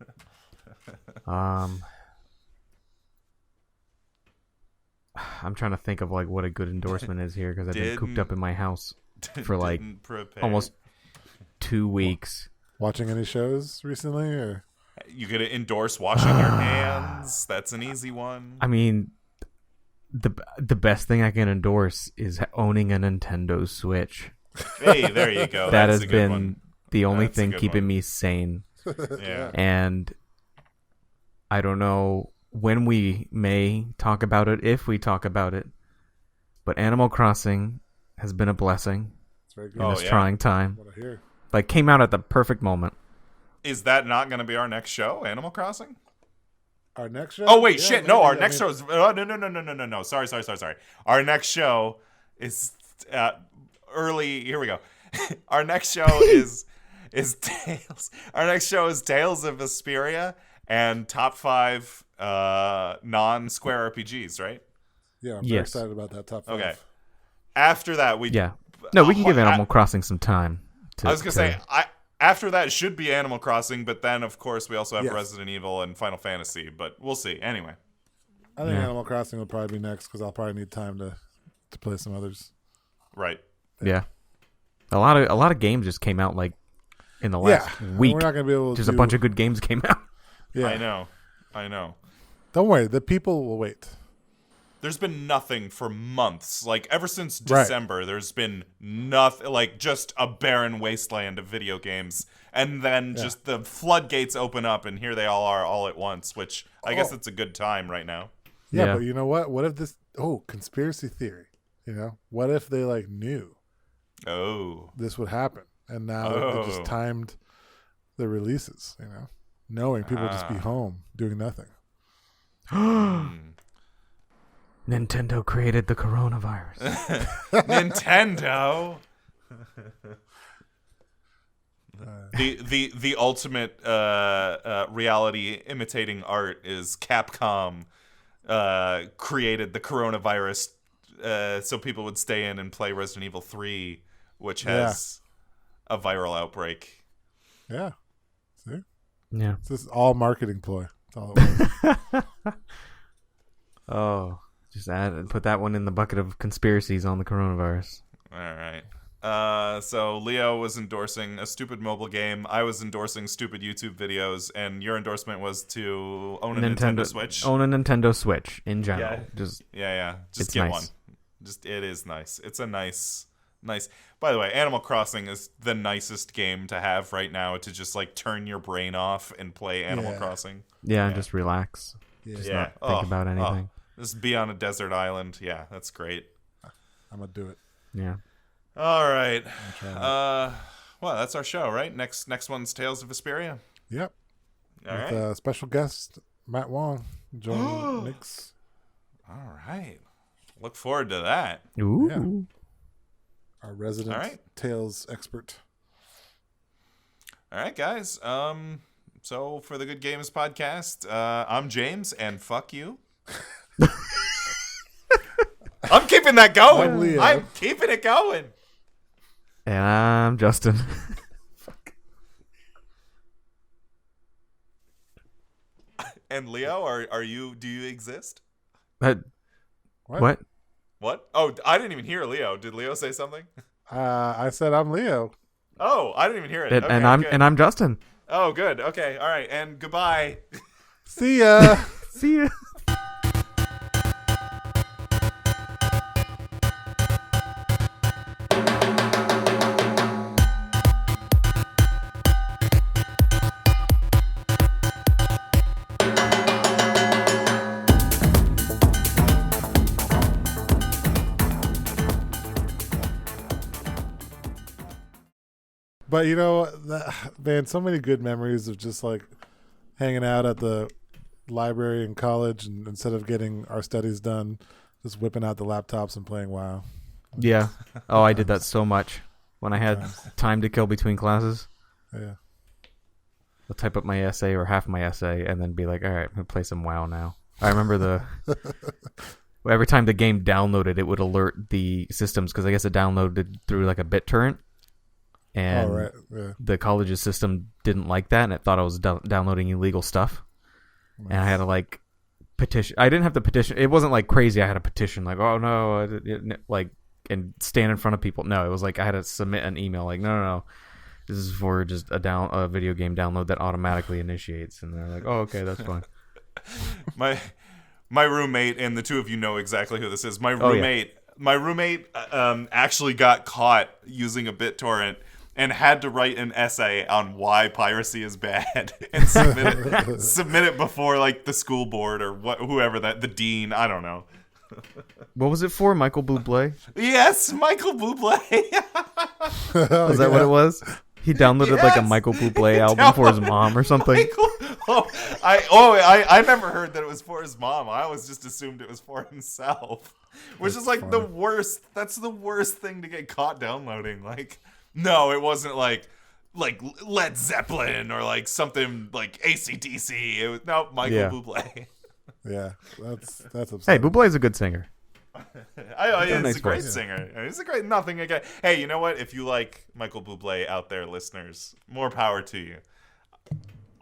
I'm trying to think of like what a good endorsement is here because I've been cooped up in my house for like almost 2 weeks. Watching any shows recently, or you could endorse washing your hands. That's an easy one. I mean, the best thing I can endorse is owning a Nintendo Switch. Hey, there you go. That That's has been the only thing keeping me sane. Yeah. And I don't know when we may talk about it, if we talk about it, but Animal Crossing has been a blessing in this trying time. what I hear. Like, came out at the perfect moment. Is that not going to be our next show, Animal Crossing? Our next show? Oh wait, Yeah, shit! maybe. No, our next show is no. Sorry. Our next show is early. Here we go. Our next show is Tales. Our next show is Tales of Vesperia and top 5 non-Square RPGs. Right? Yeah, I'm very excited about that top 5. Okay. After that, we we can give Animal Crossing some time. I was gonna say after that should be Animal Crossing, but then of course we also have Resident Evil and Final Fantasy. But we'll see. Anyway, I think Animal Crossing will probably be next because I'll probably need time to play some others. Right. Yeah. A lot of games just came out like in the last week. We're not gonna be able to just a bunch of good games came out. Yeah, I know. Don't worry, the people will wait. There's been nothing for months. Like, ever since December, there's been nothing, like, just a barren wasteland of video games. And then just the floodgates open up, and here they all are all at once, which I guess it's a good time right now. Yeah, but you know what? What if this... conspiracy theory. What if they, knew this would happen? And now they just timed the releases, knowing people would just be home doing nothing. Nintendo created the coronavirus. Nintendo. The ultimate reality imitating art is Capcom created the coronavirus so people would stay in and play Resident Evil 3, which has a viral outbreak. Yeah. See? Yeah. It's just all marketing ploy. That's all it was. Just put that one in the bucket of conspiracies on the coronavirus. All right. So Leo was endorsing a stupid mobile game. I was endorsing stupid YouTube videos, and your endorsement was to own a Nintendo Switch. Own a Nintendo Switch in general. Yeah. Just get nice. one. It is nice. It's a nice. By the way, Animal Crossing is the nicest game to have right now to just turn your brain off and play Animal Crossing. Yeah, and just relax. Just not think about anything. Just be on a desert island. Yeah, that's great. I'm gonna do it. Yeah. All right. Well, that's our show, right? Next one's Tales of Vesperia. Yep. All With right. Special guest Matt Wong joining Nick's. All right. Look forward to that. Ooh. Yeah. Our resident Tales expert. All right, guys. So for the Good Games podcast, I'm James, and fuck you. I'm keeping that going. I'm keeping it going. And I'm Justin. And Leo, are you? Do you exist? What? What? Oh, I didn't even hear Leo. Did Leo say something? I said I'm Leo. Oh, I didn't even hear it. And I'm Justin. Oh, good. Okay. All right. And goodbye. See ya. See ya. But man, so many good memories of just like hanging out at the library in college, and instead of getting our studies done, just whipping out the laptops and playing WoW. Yeah. Oh, I did that so much when I had time to kill between classes. Yeah. I'll type up my essay or half my essay and then be like, all right, I'm going to play some WoW now. I remember every time the game downloaded, it would alert the systems because I guess it downloaded through like a BitTorrent. And the college's system didn't like that, and it thought I was downloading illegal stuff. Nice. And I had to like petition. I didn't have to petition. It wasn't like crazy. I had to petition like, oh no, like, and stand in front of people. No, it was like I had to submit an email like, no. This is for just a video game download that automatically initiates, and they're like, "Oh, okay, that's fine." my roommate, and the two of you know exactly who this is. My roommate actually got caught using a BitTorrent and had to write an essay on why piracy is bad and submit it before like the school board or whoever the dean. I don't know. What was it for? Michael Bublé? Yes, Michael Bublé. Was that what it was? He downloaded like a Michael Bublé album for his mom or something. I never heard that it was for his mom. I always just assumed it was for himself, which is like funny. The worst. That's the worst thing to get caught downloading. Like, no, it wasn't like Led Zeppelin or like something like AC/DC. It was Michael Bublé. Yeah, that's upsetting. Hey, Bublé's a good singer. He's a great singer. He's a great nothing again. Hey, you know what? If you like Michael Bublé out there, listeners, more power to you.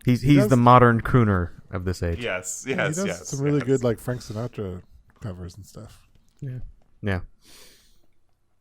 He's the modern crooner of this age. Yes. He does some really good like Frank Sinatra covers and stuff. Yeah.